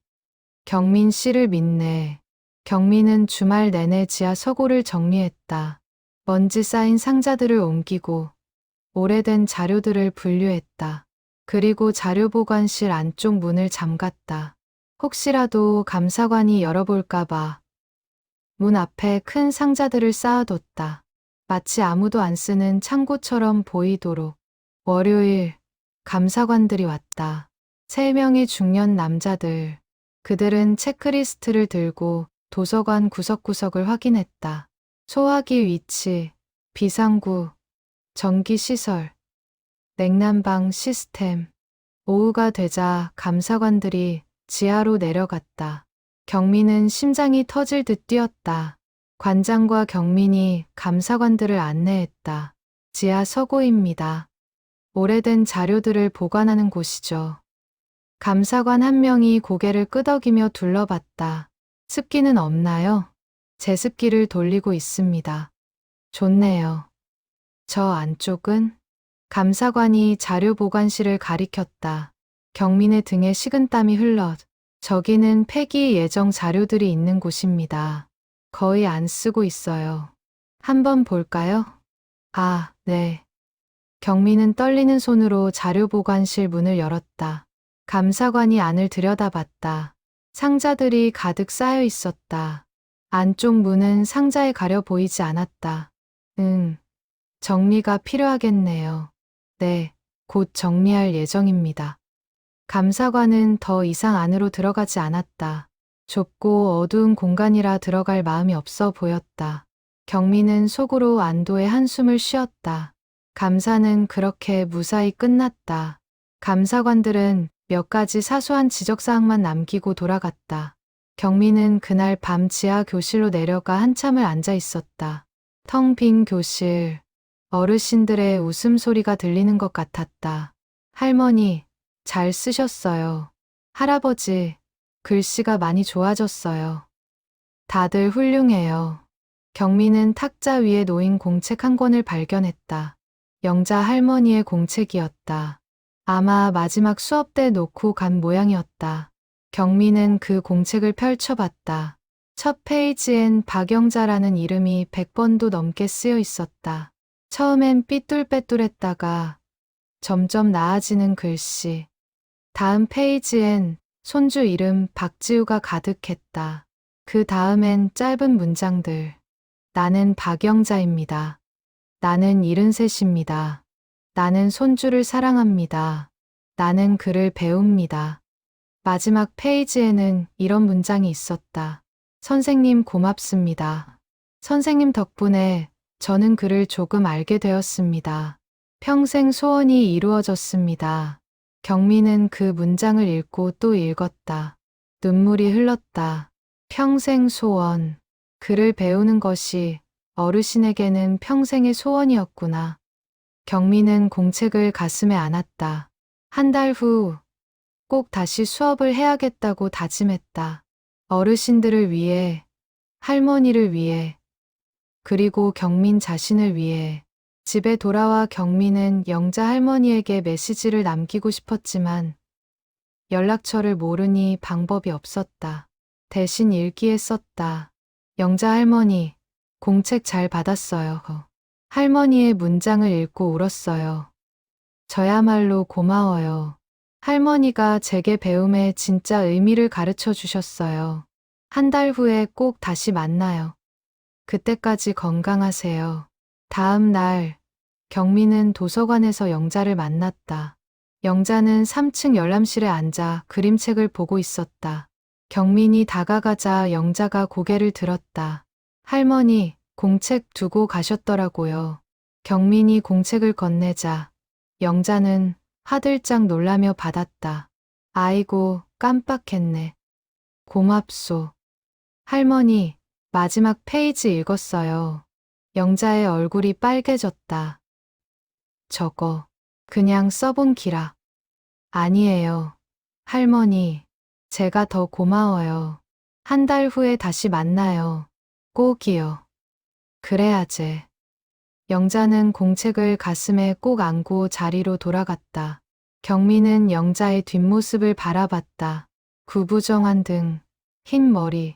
경민 씨를 믿네. 경민은 주말 내내 지하 서고를 정리했다. 먼지 쌓인 상자들을 옮기고 오래된 자료들을 분류했다. 그리고 자료 보관실 안쪽 문을 잠갔다. 혹시라도 감사관이 열어볼까봐 문 앞에 큰 상자들을 쌓아뒀다. 마치 아무도 안 쓰는 창고처럼 보이도록. 월요일, 감사관들이 왔다. 3명의 중년 남자들. 그들은 체크리스트를 들고 도서관 구석구석을 확인했다. 소화기 위치, 비상구, 전기시설, 냉난방 시스템. 오후가 되자 감사관들이 지하로 내려갔다. 경민은 심장이 터질 듯 뛰었다. 관장과 경민이 감사관들을 안내했다. 지하 서고입니다. 오래된 자료들을 보관하는 곳이죠. 감사관 한 명이 고개를 끄덕이며 둘러봤다. 습기는 없나요? 제습기를 돌리고 있습니다. 좋네요. 저 안쪽은? 감사관이 자료 보관실을 가리켰다. 경민의 등에 식은땀이 흘러. 저기는 폐기 예정 자료들이 있는 곳입니다. 거의 안 쓰고 있어요. 한번 볼까요? 아, 네. 경민은 떨리는 손으로 자료 보관실 문을 열었다. 감사관이 안을 들여다봤다. 상자들이 가득 쌓여 있었다. 안쪽 문은 상자에 가려 보이지 않았다. 정리가 필요하겠네요. 네, 곧 정리할 예정입니다. 감사관은 더 이상 안으로 들어가지 않았다. 좁고 어두운 공간이라 들어갈 마음이 없어 보였다. 경민은 속으로 안도의 한숨을 쉬었다. 감사는 그렇게 무사히 끝났다. 감사관들은 몇 가지 사소한 지적사항만 남기고 돌아갔다. 경민은 그날 밤 지하 교실로 내려가 한참을 앉아 있었다. 텅 빈 교실. 어르신들의 웃음소리가 들리는 것 같았다. 할머니, 잘 쓰셨어요. 할아버지, 글씨가 많이 좋아졌어요. 다들 훌륭해요. 경민은 탁자 위에 놓인 공책 한 권을 발견했다. 영자 할머니의 공책이었다. 아마 마지막 수업 때 놓고 간 모양이었다. 경민은 그 공책을 펼쳐봤다. 첫 페이지엔 박영자라는 이름이 100번도 넘게 쓰여 있었다. 처음엔 삐뚤빼뚤했다가 점점 나아지는 글씨. 다음 페이지엔 손주 이름 박지우가 가득했다. 그 다음엔 짧은 문장들. 나는 박영자입니다. 나는 73입니다. 나는 손주를 사랑합니다. 나는 그를 배웁니다. 마지막 페이지에는 이런 문장이 있었다. 선생님 고맙습니다. 선생님 덕분에 저는 글을 조금 알게 되었습니다. 평생 소원이 이루어졌습니다. 경민은 그 문장을 읽고 또 읽었다. 눈물이 흘렀다. 평생 소원. 글을 배우는 것이 어르신에게는 평생의 소원이었구나. 경민은 공책을 가슴에 안았다. 한 달 후 꼭 다시 수업을 해야겠다고 다짐했다. 어르신들을 위해, 할머니를 위해, 그리고 경민 자신을 위해. 집에 돌아와 경민은 영자 할머니에게 메시지를 남기고 싶었지만 연락처를 모르니 방법이 없었다. 대신 일기에 썼다. 영자 할머니, 공책 잘 받았어요. 할머니의 문장을 읽고 울었어요. 저야말로 고마워요. 할머니가 제게 배움의 진짜 의미를 가르쳐 주셨어요. 한 달 후에 꼭 다시 만나요. 그때까지 건강하세요. 다음 날, 경민은 도서관에서 영자를 만났다. 영자는 3층 열람실에 앉아 그림책을 보고 있었다. 경민이 다가가자 영자가 고개를 들었다. 할머니, 공책 두고 가셨더라고요. 경민이 공책을 건네자 영자는 화들짝 놀라며 받았다. 아이고, 깜빡했네. 고맙소. 할머니, 마지막 페이지 읽었어요. 영자의 얼굴이 빨개졌다. 저거, 그냥 써본 기라. 아니에요. 할머니, 제가 더 고마워요. 한 달 후에 다시 만나요. 꼭이요. 그래야지. 영자는 공책을 가슴에 꼭 안고 자리로 돌아갔다. 경민은 영자의 뒷모습을 바라봤다. 구부정한 등, 흰 머리,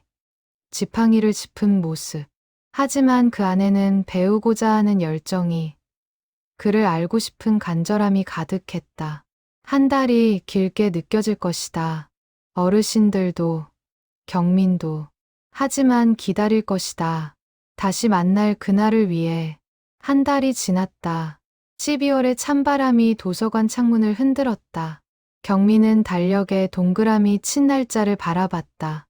지팡이를 짚은 모습. 하지만 그 안에는 배우고자 하는 열정이, 그를 알고 싶은 간절함이 가득했다. 한 달이 길게 느껴질 것이다. 어르신들도, 경민도. 하지만 기다릴 것이다. 다시 만날 그날을 위해. 한 달이 지났다. 12월의 찬바람이 도서관 창문을 흔들었다. 경민은 달력에 동그라미 친 날짜를 바라봤다.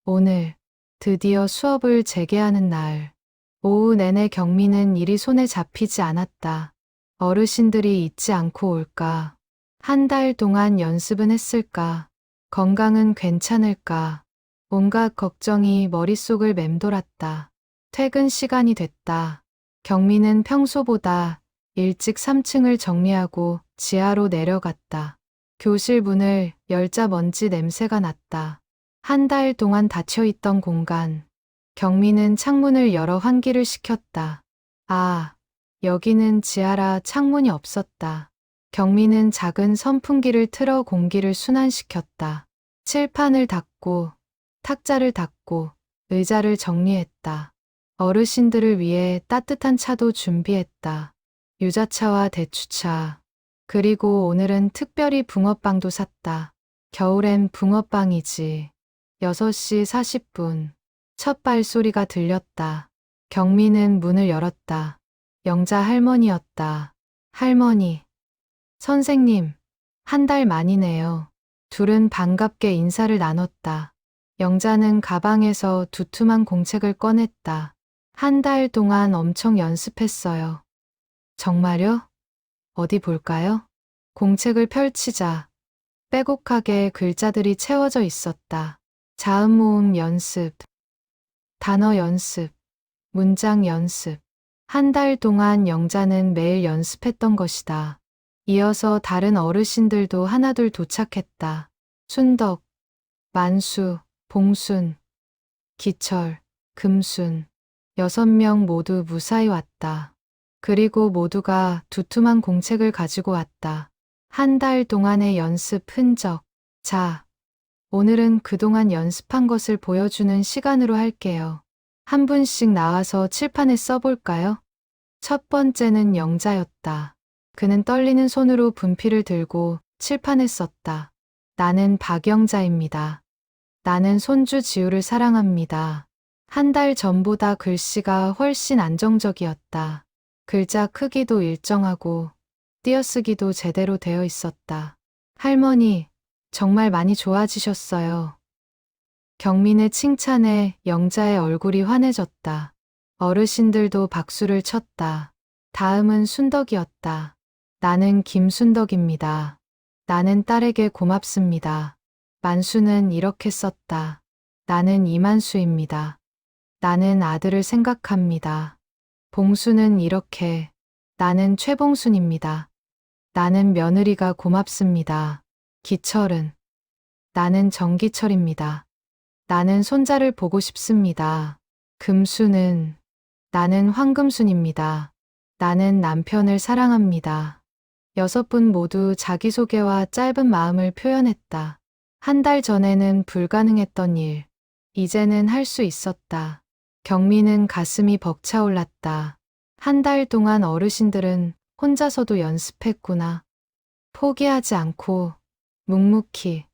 오늘 드디어 수업을 재개하는 날. 오후 내내 경민은 일이 손에 잡히지 않았다. 어르신들이 잊지 않고 올까? 한 달 동안 연습은 했을까? 건강은 괜찮을까? 온갖 걱정이 머릿속을 맴돌았다. 퇴근 시간이 됐다. 경민은 평소보다 일찍 3층을 정리하고 지하로 내려갔다. 교실 문을 열자 먼지 냄새가 났다. 한 달 동안 닫혀있던 공간. 경민은 창문을 열어 환기를 시켰다. 아, 여기는 지하라 창문이 없었다. 경민은 작은 선풍기를 틀어 공기를 순환시켰다. 칠판을 닦고, 탁자를 닦고, 의자를 정리했다. 어르신들을 위해 따뜻한 차도 준비했다. 유자차와 대추차. 그리고 오늘은 특별히 붕어빵도 샀다. 겨울엔 붕어빵이지. 6시 40분. 첫 발소리가 들렸다. 경민은 문을 열었다. 영자 할머니였다. 할머니. 선생님. 한 달 만이네요. 둘은 반갑게 인사를 나눴다. 영자는 가방에서 두툼한 공책을 꺼냈다. 한 달 동안 엄청 연습했어요. 정말요? 어디 볼까요? 공책을 펼치자 빼곡하게 글자들이 채워져 있었다. 자음 모음 연습, 단어 연습, 문장 연습. 한 달 동안 영자는 매일 연습했던 것이다. 이어서 다른 어르신들도 하나둘 도착했다. 순덕, 만수, 봉순, 기철, 금순. 6명 모두 무사히 왔다. 그리고 모두가 두툼한 공책을 가지고 왔다. 한 달 동안의 연습 흔적. 자, 오늘은 그동안 연습한 것을 보여주는 시간으로 할게요. 한 분씩 나와서 칠판에 써볼까요? 첫 번째는 영자였다. 그는 떨리는 손으로 분필을 들고 칠판에 썼다. 나는 박영자입니다. 나는 손주 지우를 사랑합니다. 한 달 전보다 글씨가 훨씬 안정적이었다. 글자 크기도 일정하고 띄어쓰기도 제대로 되어 있었다. 할머니, 정말 많이 좋아지셨어요. 경민의 칭찬에 영자의 얼굴이 환해졌다. 어르신들도 박수를 쳤다. 다음은 순덕이었다. 나는 김순덕입니다. 나는 딸에게 고맙습니다. 만수는 이렇게 썼다. 나는 이만수입니다. 나는 아들을 생각합니다. 봉수는 이렇게. 나는 최봉순입니다. 나는 며느리가 고맙습니다. 기철은. 나는 정기철입니다. 나는 손자를 보고 싶습니다. 금수는. 나는 황금순입니다. 나는 남편을 사랑합니다. 6분 모두 자기소개와 짧은 마음을 표현했다. 한 달 전에는 불가능했던 일, 이제는 할 수 있었다. 경미는 가슴이 벅차올랐다. 한 달 동안 어르신들은 혼자서도 연습했구나. 포기하지 않고 묵묵히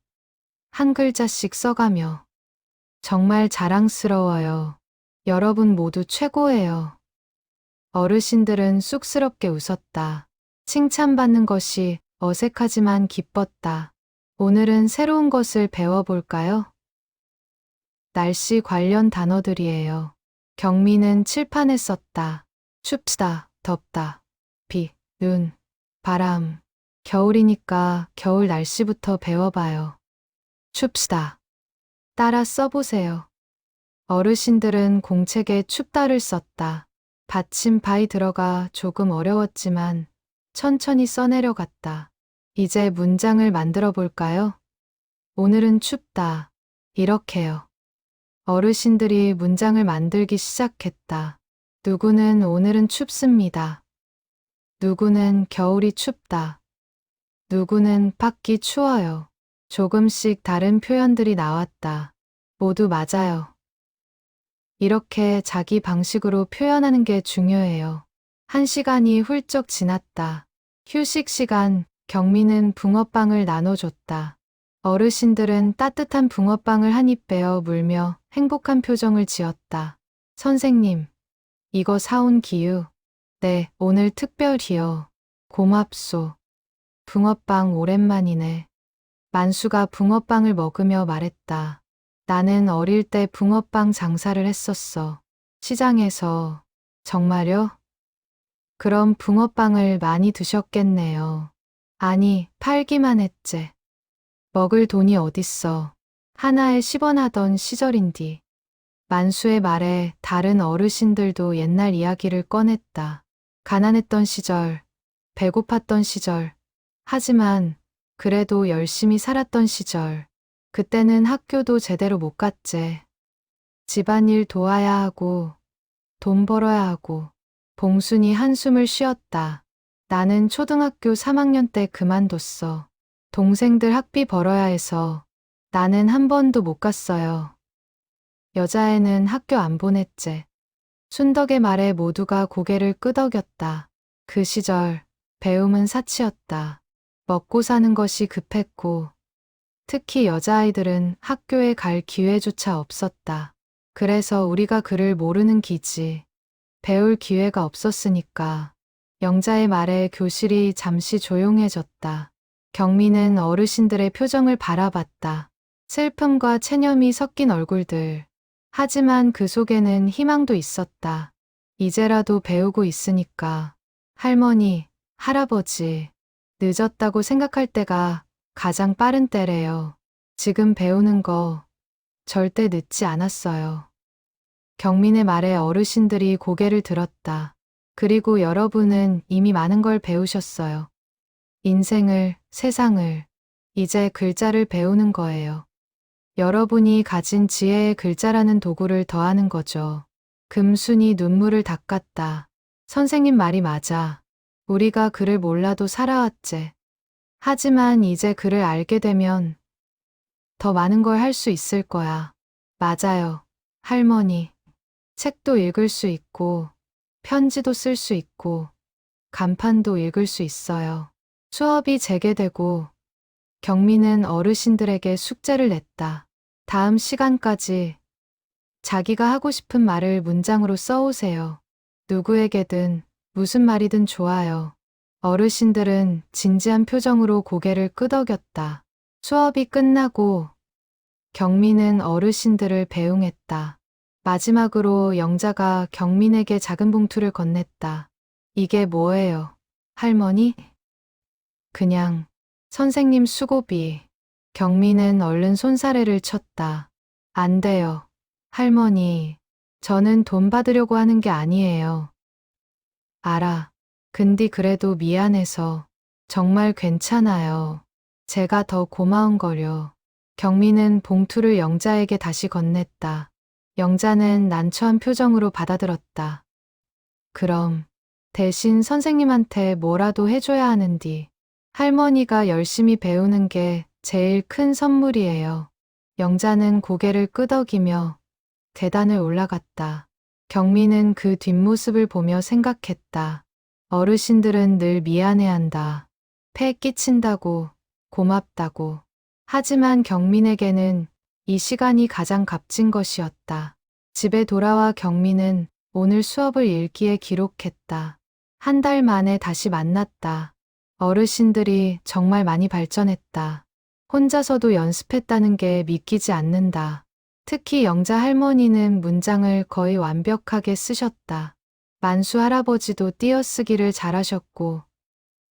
한 글자씩 써가며. 정말 자랑스러워요. 여러분 모두 최고예요. 어르신들은 쑥스럽게 웃었다. 칭찬받는 것이 어색하지만 기뻤다. 오늘은 새로운 것을 배워볼까요? 날씨 관련 단어들이에요. 경미는 칠판에 썼다. 춥다, 덥다, 비, 눈, 바람. 겨울이니까 겨울 날씨부터 배워봐요. 춥다. 따라 써보세요. 어르신들은 공책에 춥다를 썼다. 받침바이 들어가 조금 어려웠지만 천천히 써내려갔다. 이제 문장을 만들어 볼까요? 오늘은 춥다. 이렇게요. 어르신들이 문장을 만들기 시작했다. 누구는 오늘은 춥습니다. 누구는 겨울이 춥다. 누구는 밖이 추워요. 조금씩 다른 표현들이 나왔다. 모두 맞아요. 이렇게 자기 방식으로 표현하는 게 중요해요. 1시간이 훌쩍 지났다. 휴식 시간, 경미는 붕어빵을 나눠줬다. 어르신들은 따뜻한 붕어빵을 한 입 베어 물며 행복한 표정을 지었다. 선생님, 이거 사온 기유. 네, 오늘 특별히요. 고맙소. 붕어빵 오랜만이네. 만수가 붕어빵을 먹으며 말했다. 나는 어릴 때 붕어빵 장사를 했었어. 시장에서. 정말요? 그럼 붕어빵을 많이 드셨겠네요. 아니, 팔기만 했지. 먹을 돈이 어딨어. 하나에 10원 하던 시절인디. 만수의 말에 다른 어르신들도 옛날 이야기를 꺼냈다. 가난했던 시절, 배고팠던 시절. 하지만 그래도 열심히 살았던 시절. 그때는 학교도 제대로 못 갔지. 집안일 도와야 하고 돈 벌어야 하고. 봉순이 한숨을 쉬었다. 나는 초등학교 3학년 때 그만뒀어. 동생들 학비 벌어야 해서. 나는 한 번도 못 갔어요. 여자애는 학교 안 보냈지. 순덕의 말에 모두가 고개를 끄덕였다. 그 시절 배움은 사치였다. 먹고 사는 것이 급했고 특히 여자아이들은 학교에 갈 기회조차 없었다. 그래서 우리가 글을 모르는 기지. 배울 기회가 없었으니까. 영자의 말에 교실이 잠시 조용해졌다. 경미는 어르신들의 표정을 바라봤다. 슬픔과 체념이 섞인 얼굴들. 하지만 그 속에는 희망도 있었다. 이제라도 배우고 있으니까. 할머니, 할아버지, 늦었다고 생각할 때가 가장 빠른 때래요. 지금 배우는 거 절대 늦지 않았어요. 경민의 말에 어르신들이 고개를 들었다. 그리고 여러분은 이미 많은 걸 배우셨어요. 인생을, 세상을, 이제 글자를 배우는 거예요. 여러분이 가진 지혜의 글자라는 도구를 더하는 거죠. 금순이 눈물을 닦았다. 선생님 말이 맞아. 우리가 글을 몰라도 살아왔지. 하지만 이제 글을 알게 되면 더 많은 걸 할 수 있을 거야. 맞아요. 할머니. 책도 읽을 수 있고, 편지도 쓸 수 있고, 간판도 읽을 수 있어요. 수업이 재개되고, 경미는 어르신들에게 숙제를 냈다. 다음 시간까지 자기가 하고 싶은 말을 문장으로 써오세요. 누구에게든 무슨 말이든 좋아요. 어르신들은 진지한 표정으로 고개를 끄덕였다. 수업이 끝나고 경민은 어르신들을 배웅했다. 마지막으로 영자가 경민에게 작은 봉투를 건넸다. 이게 뭐예요? 할머니? 그냥 선생님 수고비. 경민은 얼른 손사래를 쳤다. 안 돼요. 할머니, 저는 돈 받으려고 하는 게 아니에요. 알아. 근데 그래도 미안해서. 정말 괜찮아요. 제가 더 고마운 거려. 경민은 봉투를 영자에게 다시 건넸다. 영자는 난처한 표정으로 받아들었다. 그럼 대신 선생님한테 뭐라도 해줘야 하는디. 할머니가 열심히 배우는 게 제일 큰 선물이에요. 영자는 고개를 끄덕이며 계단을 올라갔다. 경민은 그 뒷모습을 보며 생각했다. 어르신들은 늘 미안해한다. 패 끼친다고, 고맙다고. 하지만 경민에게는 이 시간이 가장 값진 것이었다. 집에 돌아와 경민은 오늘 수업을 일기에 기록했다. 한 달 만에 다시 만났다. 어르신들이 정말 많이 발전했다. 혼자서도 연습했다는 게 믿기지 않는다. 특히 영자 할머니는 문장을 거의 완벽하게 쓰셨다. 만수 할아버지도 띄어쓰기를 잘하셨고,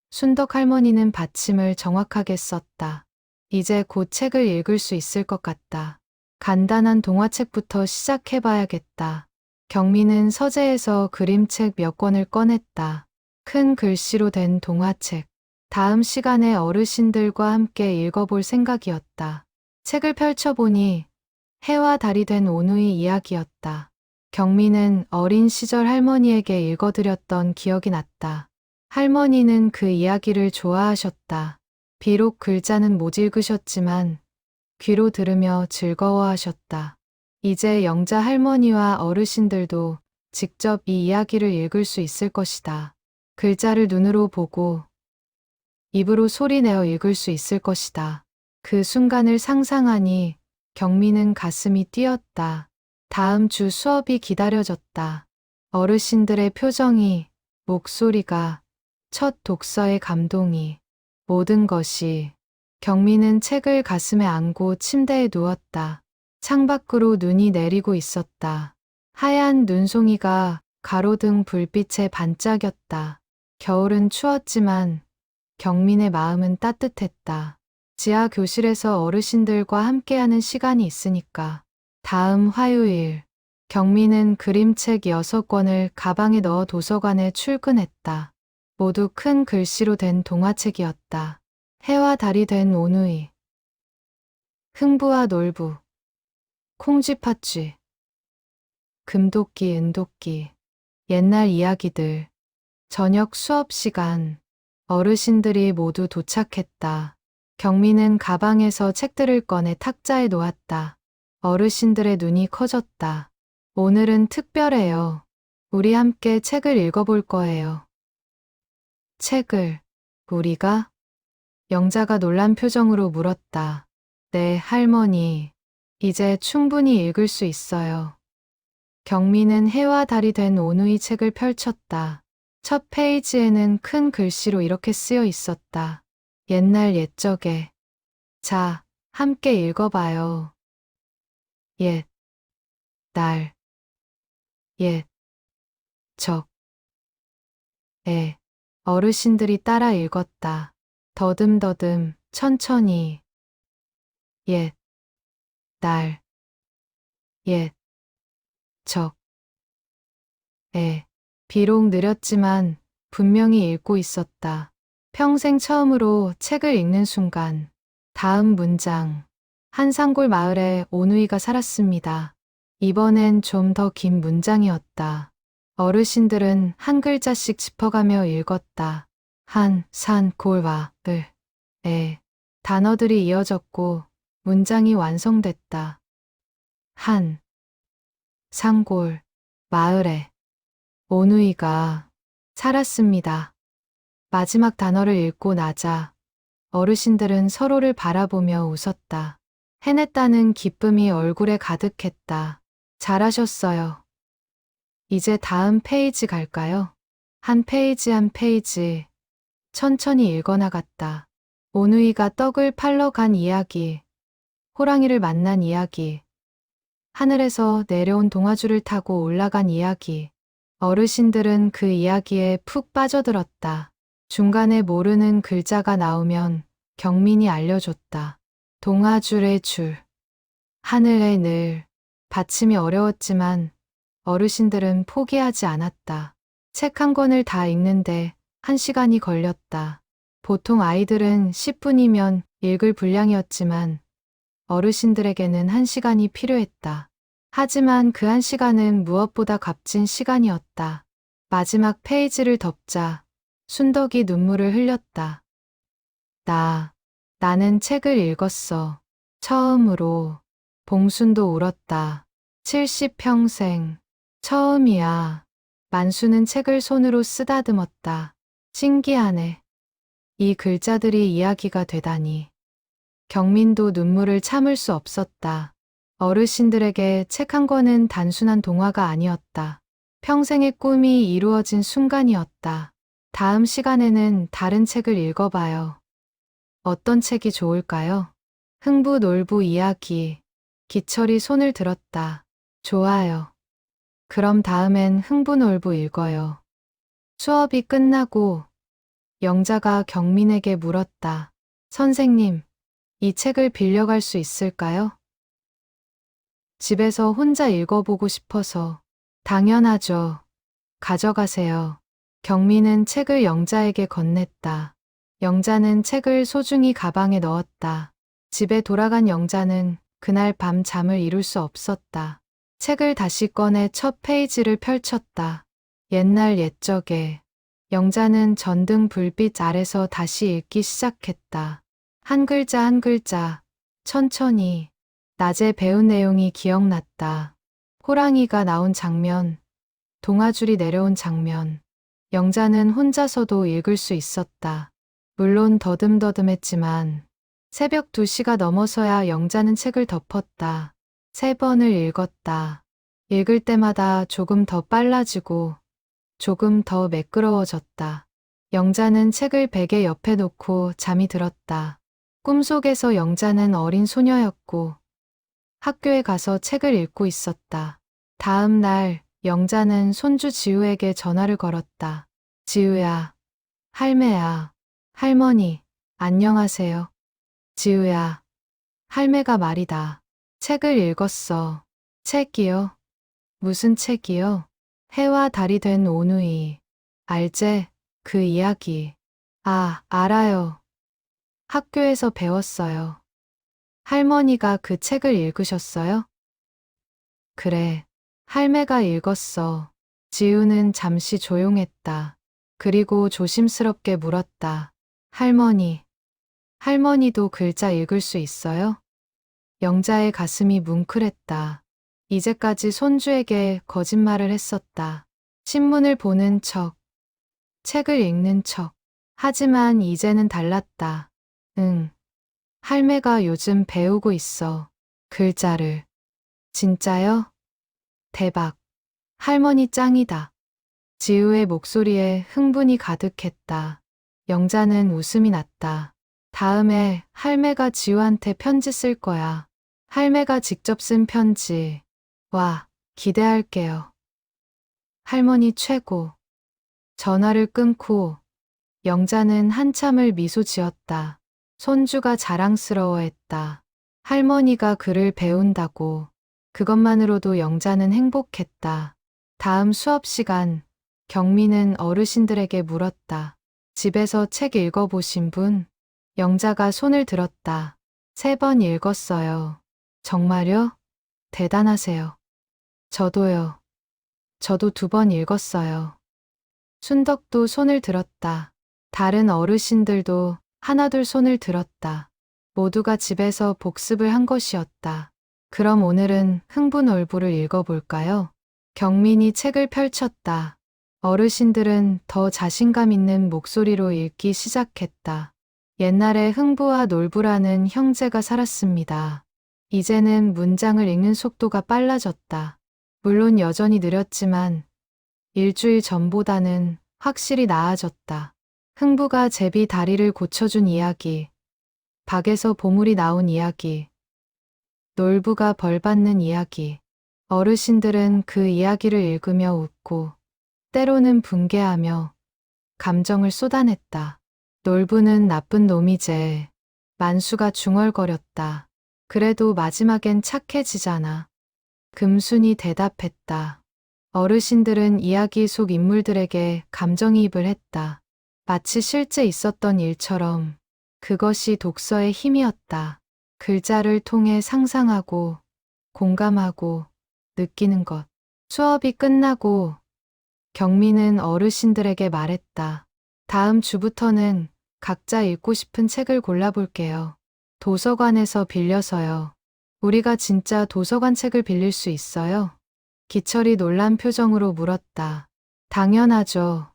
순덕 할머니는 받침을 정확하게 썼다. 이제 곧 책을 읽을 수 있을 것 같다. 간단한 동화책부터 시작해봐야겠다. 경민은 서재에서 그림책 몇 권을 꺼냈다. 큰 글씨로 된 동화책. 다음 시간에 어르신들과 함께 읽어볼 생각이었다. 책을 펼쳐보니 해와 달이 된 오누이 이야기였다. 경민은 어린 시절 할머니에게 읽어드렸던 기억이 났다. 할머니는 그 이야기를 좋아하셨다. 비록 글자는 못 읽으셨지만 귀로 들으며 즐거워하셨다. 이제 영자 할머니와 어르신들도 직접 이 이야기를 읽을 수 있을 것이다. 글자를 눈으로 보고 입으로 소리내어 읽을 수 있을 것이다. 그 순간을 상상하니 경민은 가슴이 뛰었다. 다음 주 수업이 기다려졌다. 어르신들의 표정이, 목소리가, 첫 독서의 감동이, 모든 것이. 경민은 책을 가슴에 안고 침대에 누웠다. 창밖으로 눈이 내리고 있었다. 하얀 눈송이가 가로등 불빛에 반짝였다. 겨울은 추웠지만 경민의 마음은 따뜻했다. 지하 교실에서 어르신들과 함께하는 시간이 있으니까. 다음 화요일, 경민은 그림책 6권을 가방에 넣어 도서관에 출근했다. 모두 큰 글씨로 된 동화책이었다. 해와 달이 된 오누이, 흥부와 놀부, 콩쥐팥쥐, 금도끼 은도끼, 옛날 이야기들. 저녁 수업 시간, 어르신들이 모두 도착했다. 경민은 가방에서 책들을 꺼내 탁자에 놓았다. 어르신들의 눈이 커졌다. 오늘은 특별해요. 우리 함께 책을 읽어볼 거예요. 책을, 우리가? 영자가 놀란 표정으로 물었다. 네, 할머니. 이제 충분히 읽을 수 있어요. 경민은 해와 달이 된 오누이 책을 펼쳤다. 첫 페이지에는 큰 글씨로 이렇게 쓰여 있었다. 옛날 옛적에. 자, 함께 읽어봐요. 옛, 날, 옛, 적, 에. 어르신들이 따라 읽었다. 더듬더듬, 천천히. 옛, 날, 옛, 적, 에. 비록 느렸지만 분명히 읽고 있었다. 평생 처음으로 책을 읽는 순간. 다음 문장. 한산골 마을에 오누이가 살았습니다. 이번엔 좀 더 긴 문장이었다. 어르신들은 한 글자씩 짚어가며 읽었다. 한, 산, 골와, 을, 에. 단어들이 이어졌고 문장이 완성됐다. 한, 산골, 마을에 오누이가 살았습니다. 마지막 단어를 읽고 나자 어르신들은 서로를 바라보며 웃었다. 해냈다는 기쁨이 얼굴에 가득했다. 잘하셨어요. 이제 다음 페이지 갈까요? 한 페이지 한 페이지 천천히 읽어나갔다. 오누이가 떡을 팔러 간 이야기. 호랑이를 만난 이야기, 하늘에서 내려온 동아줄을 타고 올라간 이야기. 어르신들은 그 이야기에 푹 빠져들었다. 중간에 모르는 글자가 나오면 경민이 알려줬다. 동아줄의 줄, 하늘의 늘. 받침이 어려웠지만 어르신들은 포기하지 않았다. 책 한 권을 다 읽는데 1시간이 걸렸다. 보통 아이들은 10분이면 읽을 분량이었지만 어르신들에게는 1시간이 필요했다. 하지만 그 1시간은 무엇보다 값진 시간이었다. 마지막 페이지를 덮자 순덕이 눈물을 흘렸다. 나는 책을 읽었어. 처음으로. 봉순도 울었다. 70평생. 처음이야. 만수는 책을 손으로 쓰다듬었다. 신기하네. 이 글자들이 이야기가 되다니. 경민도 눈물을 참을 수 없었다. 어르신들에게 책 한 권은 단순한 동화가 아니었다. 평생의 꿈이 이루어진 순간이었다. 다음 시간에는 다른 책을 읽어봐요. 어떤 책이 좋을까요? 흥부놀부 이야기. 기철이 손을 들었다. 좋아요. 그럼 다음엔 흥부놀부 읽어요. 수업이 끝나고 영자가 경민에게 물었다. 선생님, 이 책을 빌려갈 수 있을까요? 집에서 혼자 읽어보고 싶어서. 당연하죠. 가져가세요. 경민은 책을 영자에게 건넸다. 영자는 책을 소중히 가방에 넣었다. 집에 돌아간 영자는 그날 밤 잠을 이룰 수 없었다. 책을 다시 꺼내 첫 페이지를 펼쳤다. 옛날 옛적에 영자는 전등 불빛 아래서 다시 읽기 시작했다. 한 글자 한 글자, 천천히. 낮에 배운 내용이 기억났다. 호랑이가 나온 장면, 동아줄이 내려온 장면. 영자는 혼자서도 읽을 수 있었다. 물론 더듬더듬했지만 새벽 2시가 넘어서야 영자는 책을 덮었다. 3번을 읽었다. 읽을 때마다 조금 더 빨라지고 조금 더 매끄러워졌다. 영자는 책을 베개 옆에 놓고 잠이 들었다. 꿈속에서 영자는 어린 소녀였고 학교에 가서 책을 읽고 있었다. 다음 날 영자는 손주 지우에게 전화를 걸었다. 지우야, 할매야, 할머니, 안녕하세요. 지우야, 할매가 말이다. 책을 읽었어. 책이요? 무슨 책이요? 해와 달이 된 오누이. 알제? 그 이야기. 아, 알아요. 학교에서 배웠어요. 할머니가 그 책을 읽으셨어요? 그래, 할매가 읽었어. 지우는 잠시 조용했다. 그리고 조심스럽게 물었다. 할머니도 글자 읽을 수 있어요? 영자의 가슴이 뭉클했다. 이제까지 손주에게 거짓말을 했었다. 신문을 보는 척, 책을 읽는 척. 하지만 이제는 달랐다. 응. 할매가 요즘 배우고 있어. 글자를. 진짜요? 대박. 할머니 짱이다. 지우의 목소리에 흥분이 가득했다. 영자는 웃음이 났다. 다음에 할매가 지우한테 편지 쓸 거야. 할매가 직접 쓴 편지. 와, 기대할게요. 할머니 최고. 전화를 끊고 영자는 한참을 미소 지었다. 손주가 자랑스러워했다. 할머니가 글을 배운다고. 그것만으로도 영자는 행복했다. 다음 수업 시간, 경민은 어르신들에게 물었다. 집에서 책 읽어보신 분? 영자가 손을 들었다. 3번 읽었어요. 정말요? 대단하세요. 저도요. 저도 2번 읽었어요. 순덕도 손을 들었다. 다른 어르신들도 하나둘 손을 들었다. 모두가 집에서 복습을 한 것이었다. 그럼 오늘은 흥부놀부를 읽어볼까요? 경민이 책을 펼쳤다. 어르신들은 더 자신감 있는 목소리로 읽기 시작했다. 옛날에 흥부와 놀부라는 형제가 살았습니다. 이제는 문장을 읽는 속도가 빨라졌다. 물론 여전히 느렸지만 일주일 전보다는 확실히 나아졌다. 흥부가 제비 다리를 고쳐준 이야기, 박에서 보물이 나온 이야기, 놀부가 벌받는 이야기. 어르신들은 그 이야기를 읽으며 웃고 때로는 분개하며 감정을 쏟아냈다. 놀부는 나쁜 놈이제. 만수가 중얼거렸다. 그래도 마지막엔 착해지잖아. 금순이 대답했다. 어르신들은 이야기 속 인물들에게 감정이입을 했다. 마치 실제 있었던 일처럼. 그것이 독서의 힘이었다. 글자를 통해 상상하고 공감하고 느끼는 것. 수업이 끝나고 경민은 어르신들에게 말했다. 다음 주부터는 각자 읽고 싶은 책을 골라볼게요. 도서관에서 빌려서요. 우리가 진짜 도서관 책을 빌릴 수 있어요? 기철이 놀란 표정으로 물었다. 당연하죠.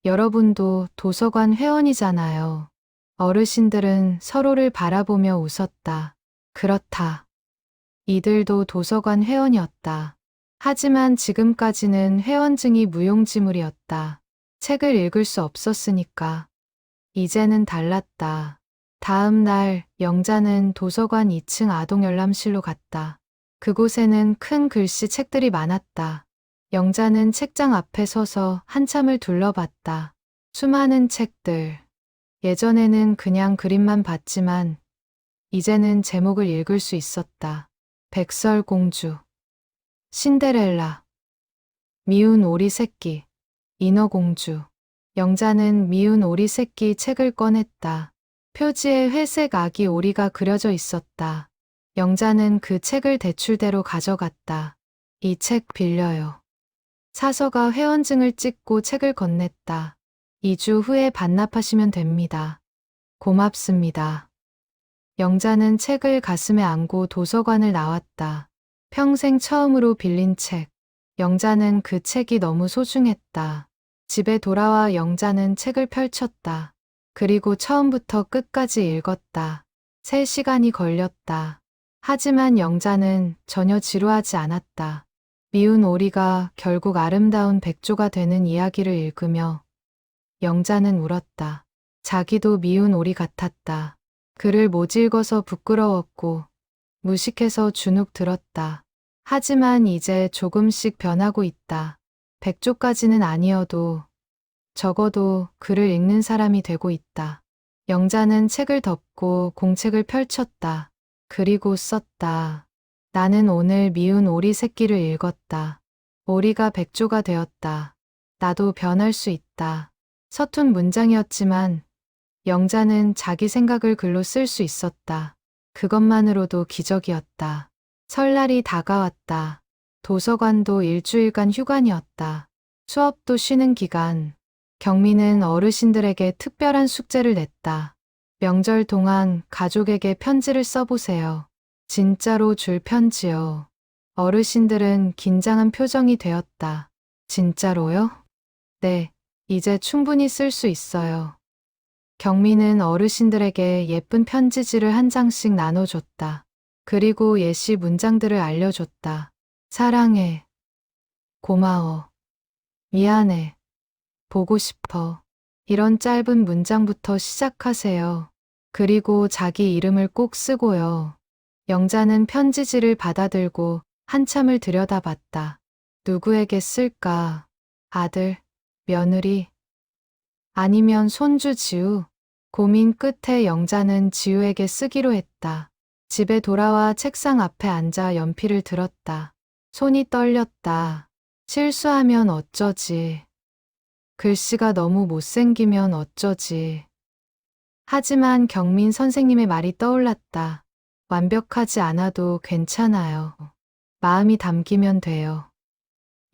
여러분도 도서관 회원이잖아요. 어르신들은 서로를 바라보며 웃었다. 그렇다. 이들도 도서관 회원이었다. 하지만 지금까지는 회원증이 무용지물이었다. 책을 읽을 수 없었으니까. 이제는 달랐다. 다음 날 영자는 도서관 2층 아동 열람실로 갔다. 그곳에는 큰 글씨 책들이 많았다. 영자는 책장 앞에 서서 한참을 둘러봤다. 수많은 책들. 예전에는 그냥 그림만 봤지만 이제는 제목을 읽을 수 있었다. 백설공주, 신데렐라, 미운 오리 새끼, 인어공주. 영자는 미운 오리 새끼 책을 꺼냈다. 표지에 회색 아기 오리가 그려져 있었다. 영자는 그 책을 대출대로 가져갔다. 이 책 빌려요. 사서가 회원증을 찍고 책을 건넸다. 2주 후에 반납하시면 됩니다. 고맙습니다. 영자는 책을 가슴에 안고 도서관을 나왔다. 평생 처음으로 빌린 책. 영자는 그 책이 너무 소중했다. 집에 돌아와 영자는 책을 펼쳤다. 그리고 처음부터 끝까지 읽었다. 3시간이 걸렸다. 하지만 영자는 전혀 지루하지 않았다. 미운 오리가 결국 아름다운 백조가 되는 이야기를 읽으며 영자는 울었다. 자기도 미운 오리 같았다. 글을 못 읽어서 부끄러웠고 무식해서 주눅 들었다. 하지만 이제 조금씩 변하고 있다. 백조까지는 아니어도 적어도 글을 읽는 사람이 되고 있다. 영자는 책을 덮고 공책을 펼쳤다. 그리고 썼다. 나는 오늘 미운 오리 새끼를 읽었다. 오리가 백조가 되었다. 나도 변할 수 있다. 서툰 문장이었지만 영자는 자기 생각을 글로 쓸 수 있었다. 그것만으로도 기적이었다. 설날이 다가왔다. 도서관도 일주일간 휴관이었다. 수업도 쉬는 기간. 경민은 어르신들에게 특별한 숙제를 냈다. 명절 동안 가족에게 편지를 써보세요. 진짜로 줄 편지요. 어르신들은 긴장한 표정이 되었다. 진짜로요? 네, 이제 충분히 쓸 수 있어요. 경민은 어르신들에게 예쁜 편지지를 한 장씩 나눠줬다. 그리고 예시 문장들을 알려줬다. 사랑해. 고마워. 미안해. 보고 싶어. 이런 짧은 문장부터 시작하세요. 그리고 자기 이름을 꼭 쓰고요. 영자는 편지지를 받아들고 한참을 들여다봤다. 누구에게 쓸까? 아들, 며느리, 아니면 손주 지우? 고민 끝에 영자는 지우에게 쓰기로 했다. 집에 돌아와 책상 앞에 앉아 연필을 들었다. 손이 떨렸다. 실수하면 어쩌지? 글씨가 너무 못생기면 어쩌지? 하지만 경민 선생님의 말이 떠올랐다. 완벽하지 않아도 괜찮아요. 마음이 담기면 돼요.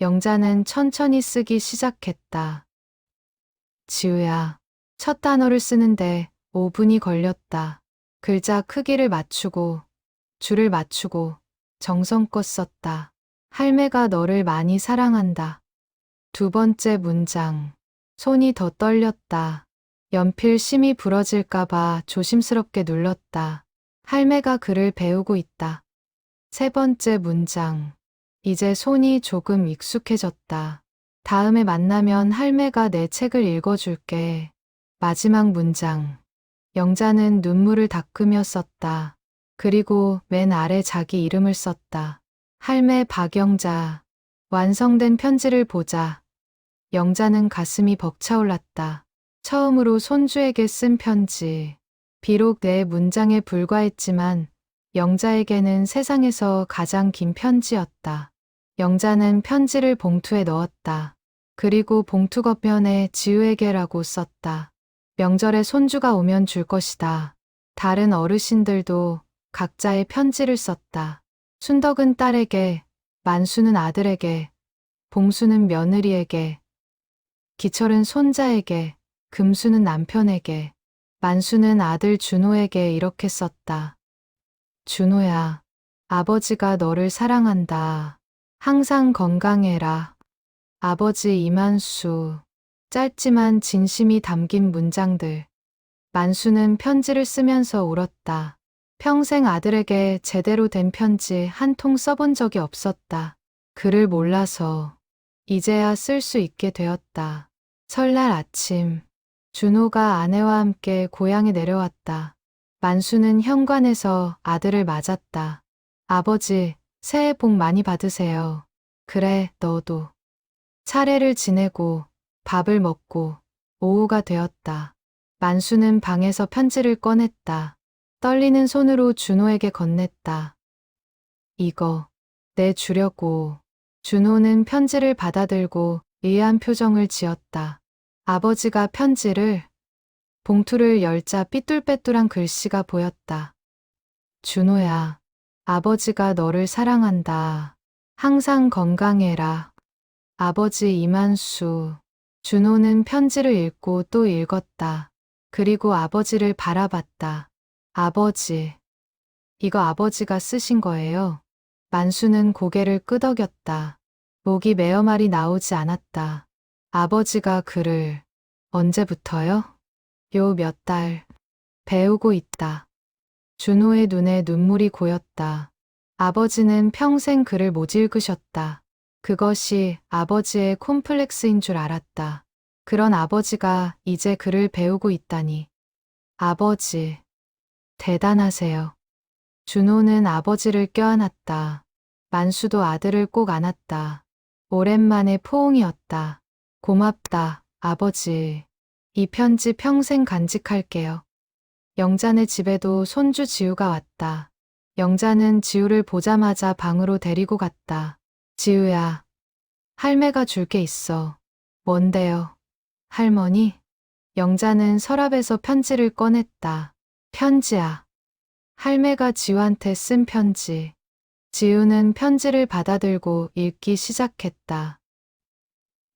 영자는 천천히 쓰기 시작했다. 지우야, 첫 단어를 쓰는데 5분이 걸렸다. 글자 크기를 맞추고, 줄을 맞추고, 정성껏 썼다. 할매가 너를 많이 사랑한다. 2번째 문장. 손이 더 떨렸다. 연필 심이 부러질까봐 조심스럽게 눌렀다. 할매가 글을 배우고 있다. 3번째 문장. 이제 손이 조금 익숙해졌다. 다음에 만나면 할매가 내 책을 읽어줄게. 마지막 문장. 영자는 눈물을 닦으며 썼다. 그리고 맨 아래 자기 이름을 썼다. 할매 박영자. 완성된 편지를 보자 영자는 가슴이 벅차올랐다. 처음으로 손주에게 쓴 편지. 비록 내 문장에 불과했지만 영자에게는 세상에서 가장 긴 편지였다. 영자는 편지를 봉투에 넣었다. 그리고 봉투 겉면에 지우에게라고 썼다. 명절에 손주가 오면 줄 것이다. 다른 어르신들도 각자의 편지를 썼다. 순덕은 딸에게, 만수는 아들에게, 봉수는 며느리에게, 기철은 손자에게, 금수는 남편에게, 만수는 아들 준호에게 이렇게 썼다. 준호야, 아버지가 너를 사랑한다. 항상 건강해라. 아버지 이만수. 짧지만 진심이 담긴 문장들. 만수는 편지를 쓰면서 울었다. 평생 아들에게 제대로 된 편지 한 통 써본 적이 없었다. 글을 몰라서 이제야 쓸 수 있게 되었다. 설날 아침, 준호가 아내와 함께 고향에 내려왔다. 만수는 현관에서 아들을 맞았다. 아버지, 새해 복 많이 받으세요. 그래, 너도. 차례를 지내고 밥을 먹고 오후가 되었다. 만수는 방에서 편지를 꺼냈다. 떨리는 손으로 준호에게 건넸다. 이거 내 주려고. 준호는 편지를 받아들고 의아한 표정을 지었다. 아버지가 편지를, 봉투를 열자 삐뚤빼뚤한 글씨가 보였다. 준호야, 아버지가 너를 사랑한다. 항상 건강해라. 아버지 이만수. 준호는 편지를 읽고 또 읽었다. 그리고 아버지를 바라봤다. 아버지. 이거 아버지가 쓰신 거예요? 만수는 고개를 끄덕였다. 목이 메어 말이 나오지 않았다. 아버지가 글을 언제부터요? 요 몇 달 배우고 있다. 준호의 눈에 눈물이 고였다. 아버지는 평생 글을 못 읽으셨다. 그것이 아버지의 콤플렉스인 줄 알았다. 그런 아버지가 이제 글을 배우고 있다니. 아버지, 대단하세요. 준호는 아버지를 껴안았다. 만수도 아들을 꼭 안았다. 오랜만에 포옹이었다. 고맙다, 아버지. 이 편지 평생 간직할게요. 영자네 집에도 손주 지우가 왔다. 영자는 지우를 보자마자 방으로 데리고 갔다. 지우야, 할매가 줄 게 있어. 뭔데요? 할머니? 영자는 서랍에서 편지를 꺼냈다. 편지야. 할매가 지우한테 쓴 편지. 지우는 편지를 받아들고 읽기 시작했다.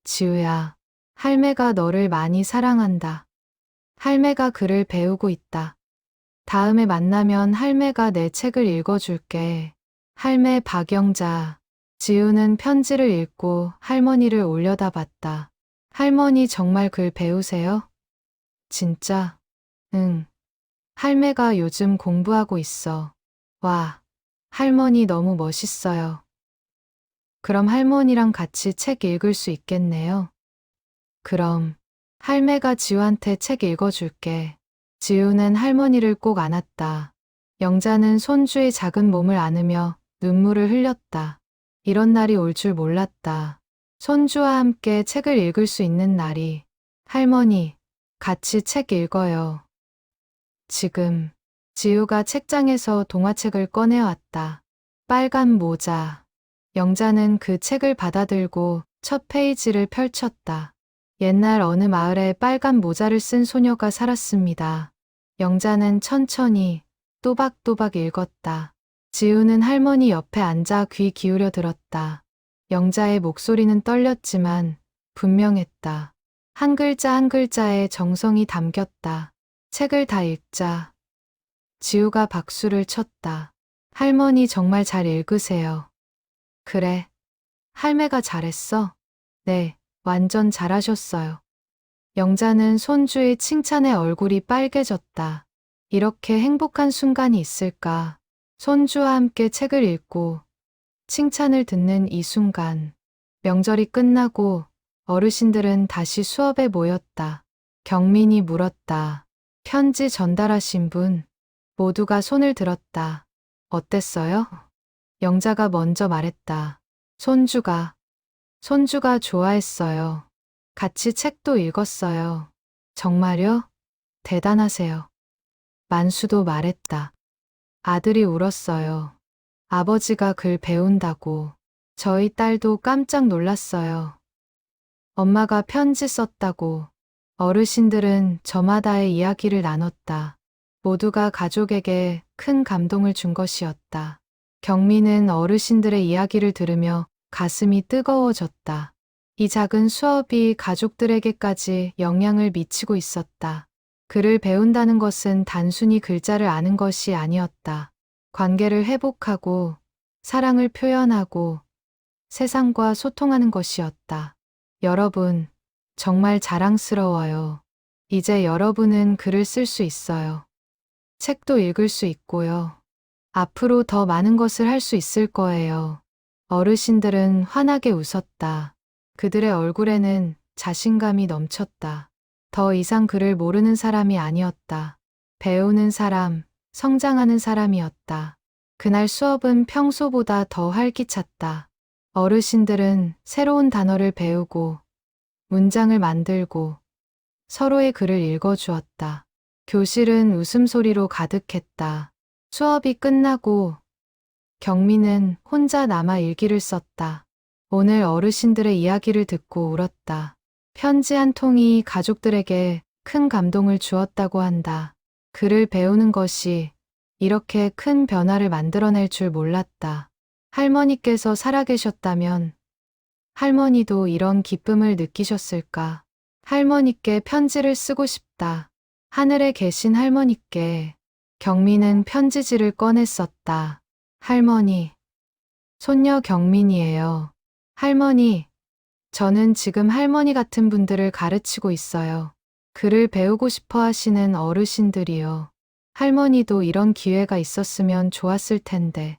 지우야, 할매가 너를 많이 사랑한다. 할매가 글을 배우고 있다. 다음에 만나면 할매가 내 책을 읽어줄게. 할매 박영자. 지우는 편지를 읽고 할머니를 올려다봤다. 할머니 정말 글 배우세요? 진짜? 응. 할매가 요즘 공부하고 있어. 와, 할머니 너무 멋있어요. 그럼 할머니랑 같이 책 읽을 수 있겠네요. 그럼 할매가 지우한테 책 읽어줄게. 지우는 할머니를 꼭 안았다. 영자는 손주의 작은 몸을 안으며 눈물을 흘렸다. 이런 날이 올 줄 몰랐다. 손주와 함께 책을 읽을 수 있는 날이. 할머니, 같이 책 읽어요. 지금 지우가 책장에서 동화책을 꺼내왔다. 빨간 모자. 영자는 그 책을 받아들고 첫 페이지를 펼쳤다. 옛날 어느 마을에 빨간 모자를 쓴 소녀가 살았습니다. 영자는 천천히 또박또박 읽었다. 지우는 할머니 옆에 앉아 귀 기울여 들었다. 영자의 목소리는 떨렸지만 분명했다. 한 글자 한 글자에 정성이 담겼다. 책을 다 읽자. 지우가 박수를 쳤다. 할머니 정말 잘 읽으세요. 그래. 할매가 잘했어? 네, 완전 잘하셨어요. 영자는 손주의 칭찬에 얼굴이 빨개졌다. 이렇게 행복한 순간이 있을까? 손주와 함께 책을 읽고 칭찬을 듣는 이 순간. 명절이 끝나고 어르신들은 다시 수업에 모였다. 경민이 물었다. 편지 전달하신 분? 모두가 손을 들었다. 어땠어요? 영자가 먼저 말했다. 손주가 좋아했어요. 같이 책도 읽었어요. 정말요? 대단하세요. 만수도 말했다. 아들이 울었어요. 아버지가 글 배운다고. 저희 딸도 깜짝 놀랐어요. 엄마가 편지 썼다고. 어르신들은 저마다의 이야기를 나눴다. 모두가 가족에게 큰 감동을 준 것이었다. 경미는 어르신들의 이야기를 들으며 가슴이 뜨거워졌다. 이 작은 수업이 가족들에게까지 영향을 미치고 있었다. 글을 배운다는 것은 단순히 글자를 아는 것이 아니었다. 관계를 회복하고 사랑을 표현하고 세상과 소통하는 것이었다. 여러분, 정말 자랑스러워요. 이제 여러분은 글을 쓸 수 있어요. 책도 읽을 수 있고요. 앞으로 더 많은 것을 할 수 있을 거예요. 어르신들은 환하게 웃었다. 그들의 얼굴에는 자신감이 넘쳤다. 더 이상 글을 모르는 사람이 아니었다. 배우는 사람, 성장하는 사람이었다. 그날 수업은 평소보다 더 활기찼다. 어르신들은 새로운 단어를 배우고 문장을 만들고 서로의 글을 읽어주었다. 교실은 웃음소리로 가득했다. 수업이 끝나고 경미는 혼자 남아 일기를 썼다. 오늘 어르신들의 이야기를 듣고 울었다. 편지 한 통이 가족들에게 큰 감동을 주었다고 한다. 글을 배우는 것이 이렇게 큰 변화를 만들어낼 줄 몰랐다. 할머니께서 살아계셨다면 할머니도 이런 기쁨을 느끼셨을까? 할머니께 편지를 쓰고 싶다. 하늘에 계신 할머니께 경미는 편지지를 꺼내 썼다. 할머니, 손녀 경민이에요. 할머니, 저는 지금 할머니 같은 분들을 가르치고 있어요. 글을 배우고 싶어 하시는 어르신들이요. 할머니도 이런 기회가 있었으면 좋았을 텐데.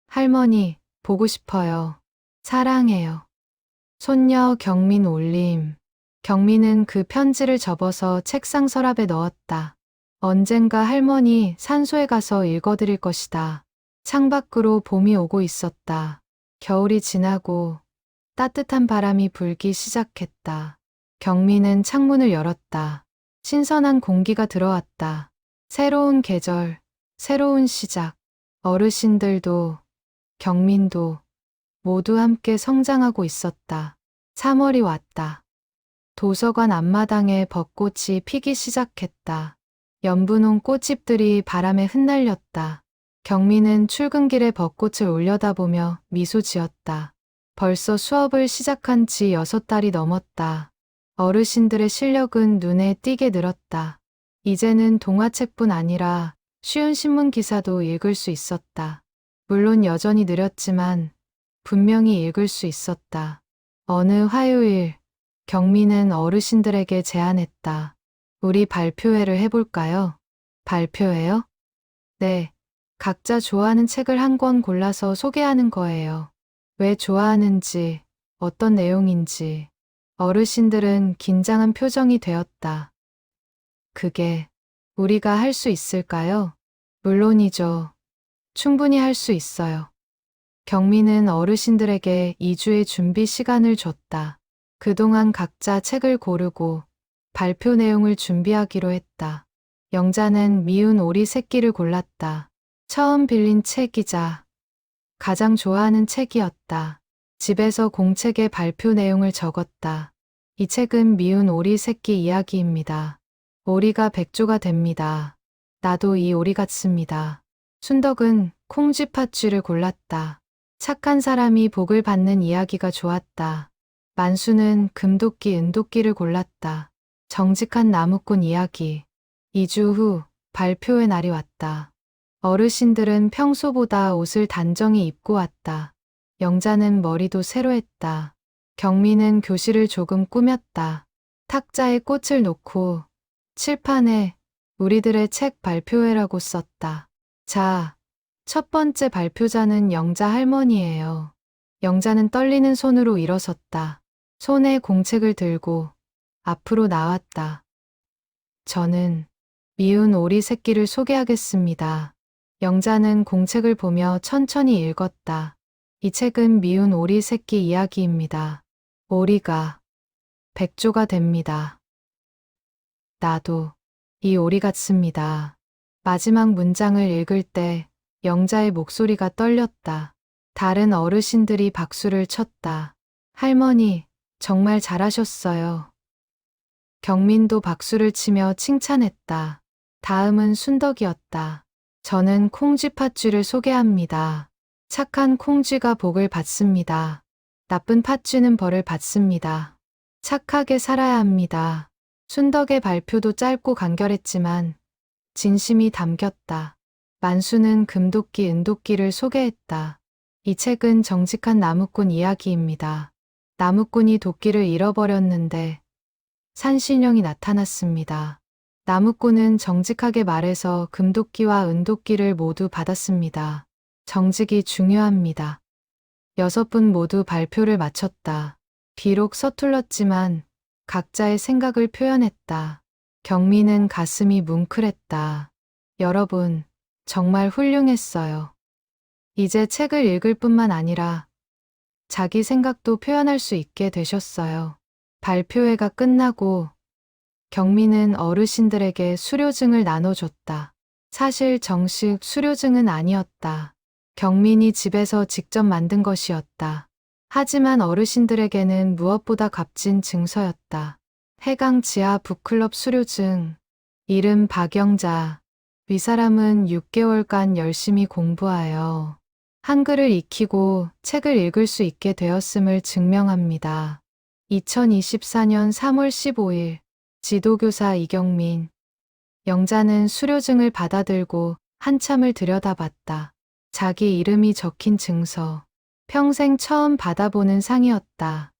할머니, 보고 싶어요. 사랑해요. 손녀 경민 올림. 경민은 그 편지를 접어서 책상 서랍에 넣었다. 언젠가 할머니 산소에 가서 읽어드릴 것이다. 창밖으로 봄이 오고 있었다. 겨울이 지나고 따뜻한 바람이 불기 시작했다. 경민은 창문을 열었다. 신선한 공기가 들어왔다. 새로운 계절, 새로운 시작. 어르신들도 경민도 모두 함께 성장하고 있었다. 3월이 왔다. 도서관 앞마당에 벚꽃이 피기 시작했다. 연분홍 꽃잎들이 바람에 흩날렸다. 경민은 출근길에 벚꽃을 올려다보며 미소 지었다. 벌써 수업을 시작한 지 6달이 넘었다. 어르신들의 실력은 눈에 띄게 늘었다. 이제는 동화책뿐 아니라 쉬운 신문 기사도 읽을 수 있었다. 물론 여전히 느렸지만 분명히 읽을 수 있었다. 어느 화요일, 경미는 어르신들에게 제안했다. 우리 발표회를 해볼까요? 발표회요? 네. 각자 좋아하는 책을 한 권 골라서 소개하는 거예요. 왜 좋아하는지, 어떤 내용인지. 어르신들은 긴장한 표정이 되었다. 그게 우리가 할 수 있을까요? 물론이죠. 충분히 할 수 있어요. 경미는 어르신들에게 2주의 준비 시간을 줬다. 그동안 각자 책을 고르고 발표 내용을 준비하기로 했다. 영자는 미운 오리 새끼를 골랐다. 처음 빌린 책이자 가장 좋아하는 책이었다. 집에서 공책에 발표 내용을 적었다. 이 책은 미운 오리 새끼 이야기입니다. 오리가 백조가 됩니다. 나도 이 오리 같습니다. 순덕은 콩쥐팥쥐를 골랐다. 착한 사람이 복을 받는 이야기가 좋았다. 만수는 금도끼 은도끼를 골랐다. 정직한 나무꾼 이야기. 2주 후 발표의 날이 왔다. 어르신들은 평소보다 옷을 단정히 입고 왔다. 영자는 머리도 새로 했다. 경미는 교실을 조금 꾸몄다. 탁자에 꽃을 놓고 칠판에 우리들의 책 발표회라고 썼다. 자, 첫 번째 발표자는 영자 할머니예요. 영자는 떨리는 손으로 일어섰다. 손에 공책을 들고 앞으로 나왔다. 저는 미운 오리 새끼를 소개하겠습니다. 영자는 공책을 보며 천천히 읽었다. 이 책은 미운 오리 새끼 이야기입니다. 오리가 백조가 됩니다. 나도 이 오리 같습니다. 마지막 문장을 읽을 때 영자의 목소리가 떨렸다. 다른 어르신들이 박수를 쳤다. 할머니, 정말 잘하셨어요. 경민도 박수를 치며 칭찬했다. 다음은 순덕이었다. 저는 콩쥐 팥쥐를 소개합니다. 착한 콩쥐가 복을 받습니다. 나쁜 팥쥐는 벌을 받습니다. 착하게 살아야 합니다. 순덕의 발표도 짧고 간결했지만 진심이 담겼다. 만수는 금도끼, 은도끼를 소개했다. 이 책은 정직한 나무꾼 이야기입니다. 나무꾼이 도끼를 잃어버렸는데 산신령이 나타났습니다. 나무꾼은 정직하게 말해서 금도끼와 은도끼를 모두 받았습니다. 정직이 중요합니다. 6분 모두 발표를 마쳤다. 비록 서툴렀지만 각자의 생각을 표현했다. 경미는 가슴이 뭉클했다. 여러분, 정말 훌륭했어요. 이제 책을 읽을 뿐만 아니라 자기 생각도 표현할 수 있게 되셨어요. 발표회가 끝나고 경미는 어르신들에게 수료증을 나눠줬다. 사실 정식 수료증은 아니었다. 경민이 집에서 직접 만든 것이었다. 하지만 어르신들에게는 무엇보다 값진 증서였다. 해강 지하 북클럽 수료증. 이름 박영자. 윗사람은 6개월간 열심히 공부하여 한글을 익히고 책을 읽을 수 있게 되었음을 증명합니다. 2024년 3월 15일 지도교사 이경민. 영자는 수료증을 받아들고 한참을 들여다봤다. 자기 이름이 적힌 증서. 평생 처음 받아보는 상이었다.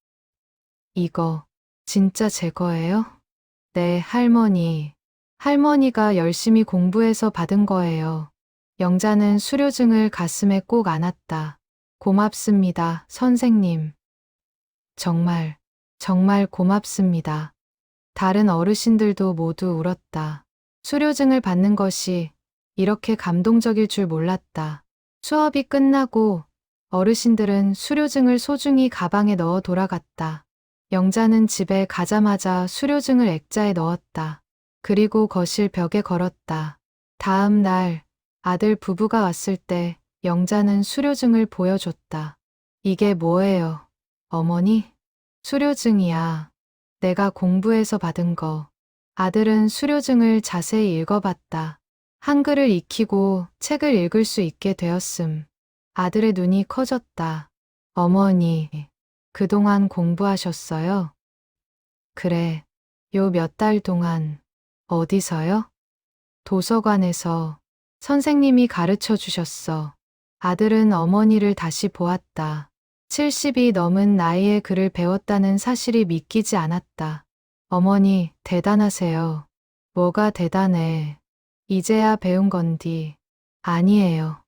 이거 진짜 제 거예요? 네, 할머니. 할머니가 열심히 공부해서 받은 거예요. 영자는 수료증을 가슴에 꼭 안았다. 고맙습니다, 선생님. 정말 고맙습니다. 다른 어르신들도 모두 울었다. 수료증을 받는 것이 이렇게 감동적일 줄 몰랐다. 수업이 끝나고 어르신들은 수료증을 소중히 가방에 넣어 돌아갔다. 영자는 집에 가자마자 수료증을 액자에 넣었다. 그리고 거실 벽에 걸었다. 다음 날 아들 부부가 왔을 때 영자는 수료증을 보여줬다. 이게 뭐예요, 어머니? 수료증이야. 내가 공부해서 받은 거. 아들은 수료증을 자세히 읽어봤다. 한글을 익히고 책을 읽을 수 있게 되었음. 아들의 눈이 커졌다. 어머니, 그동안 공부하셨어요? 그래, 요 몇 달 동안. 어디서요? 도서관에서. 선생님이 가르쳐 주셨어. 아들은 어머니를 다시 보았다. 70이 넘은 나이에 글을 배웠다는 사실이 믿기지 않았다. 어머니, 대단하세요. 뭐가 대단해. 이제야 배운 건디. 아니에요.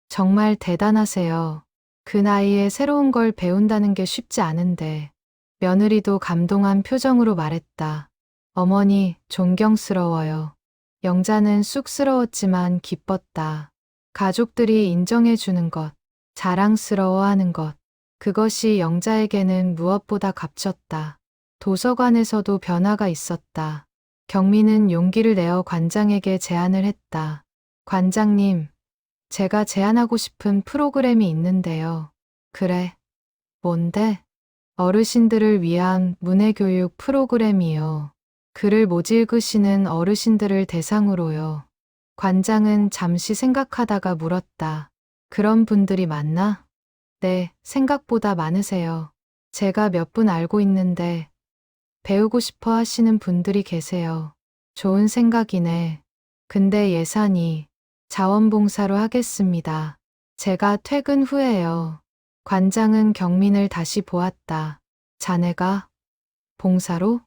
정말 대단하세요. 그 나이에 새로운 걸 배운다는 게 쉽지 않은데. 며느리도 감동한 표정으로 말했다. 어머니, 존경스러워요. 영자는 쑥스러웠지만 기뻤다. 가족들이 인정해주는 것, 자랑스러워하는 것, 그것이 영자에게는 무엇보다 값졌다. 도서관에서도 변화가 있었다. 경민은 용기를 내어 관장에게 제안을 했다. 관장님, 제가 제안하고 싶은 프로그램이 있는데요. 그래. 뭔데? 어르신들을 위한 문해교육 프로그램이요. 글을 못 읽으시는 어르신들을 대상으로요. 관장은 잠시 생각하다가 물었다. 그런 분들이 많나? 네, 생각보다 많으세요. 제가 몇 분 알고 있는데 배우고 싶어 하시는 분들이 계세요. 좋은 생각이네. 근데 예산이 자원봉사로 하겠습니다. 제가 퇴근 후에요. 관장은 경민을 다시 보았다. 자네가? 봉사로?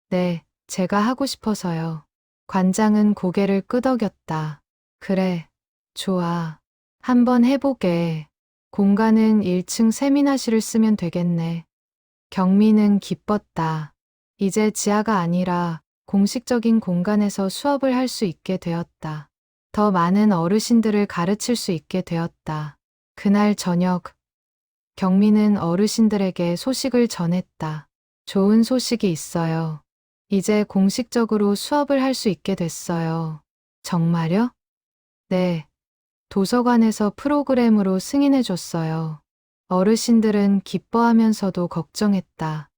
네, 제가 하고 싶어서요. 관장은 고개를 끄덕였다. 그래, 좋아. 한번 해보게. 공간은 1층 세미나실을 쓰면 되겠네. 경민은 기뻤다. 이제 지하가 아니라 공식적인 공간에서 수업을 할 수 있게 되었다. 더 많은 어르신들을 가르칠 수 있게 되었다. 그날 저녁, 경미는 어르신들에게 소식을 전했다. 좋은 소식이 있어요. 이제 공식적으로 수업을 할 수 있게 됐어요. 정말요? 네. 도서관에서 프로그램으로 승인해줬어요. 어르신들은 기뻐하면서도 걱정했다.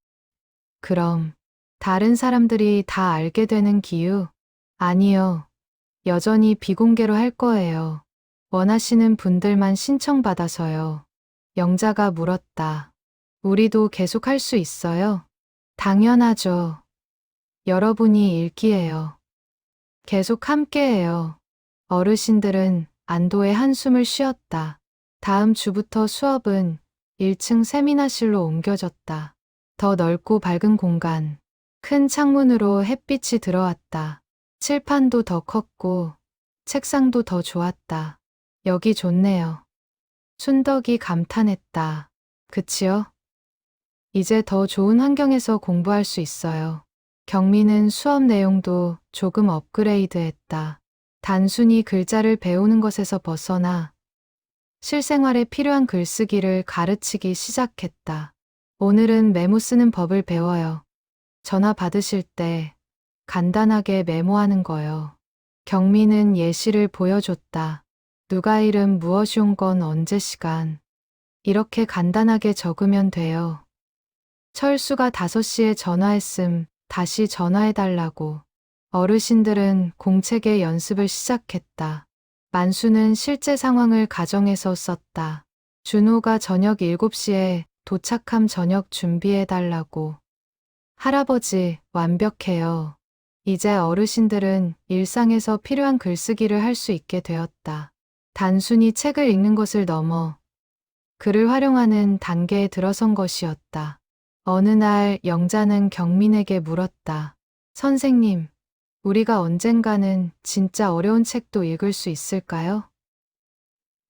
그럼 다른 사람들이 다 알게 되는 기유? 아니요. 여전히 비공개로 할 거예요. 원하시는 분들만 신청받아서요. 영자가 물었다. 우리도 계속 할 수 있어요? 당연하죠. 여러분이 일기예요. 계속 함께해요. 어르신들은 안도의 한숨을 쉬었다. 다음 주부터 수업은 1층 세미나실로 옮겨졌다. 더 넓고 밝은 공간. 큰 창문으로 햇빛이 들어왔다. 칠판도 더 컸고 책상도 더 좋았다. 여기 좋네요. 순덕이 감탄했다. 그치요? 이제 더 좋은 환경에서 공부할 수 있어요. 경미는 수업 내용도 조금 업그레이드했다. 단순히 글자를 배우는 것에서 벗어나 실생활에 필요한 글쓰기를 가르치기 시작했다. 오늘은 메모 쓰는 법을 배워요. 전화 받으실 때 간단하게 메모하는 거요. 경미는 예시를 보여줬다. 누가 이름 무엇이 온 건 언제 시간. 이렇게 간단하게 적으면 돼요. 철수가 5시에 전화했음 다시 전화해달라고. 어르신들은 공책의 연습을 시작했다. 만수는 실제 상황을 가정해서 썼다. 준호가 저녁 7시에 도착함 저녁 준비해달라고. 할아버지, 완벽해요. 이제 어르신들은 일상에서 필요한 글쓰기를 할 수 있게 되었다. 단순히 책을 읽는 것을 넘어 글을 활용하는 단계에 들어선 것이었다. 어느 날 영자는 경민에게 물었다. 선생님, 우리가 언젠가는 진짜 어려운 책도 읽을 수 있을까요?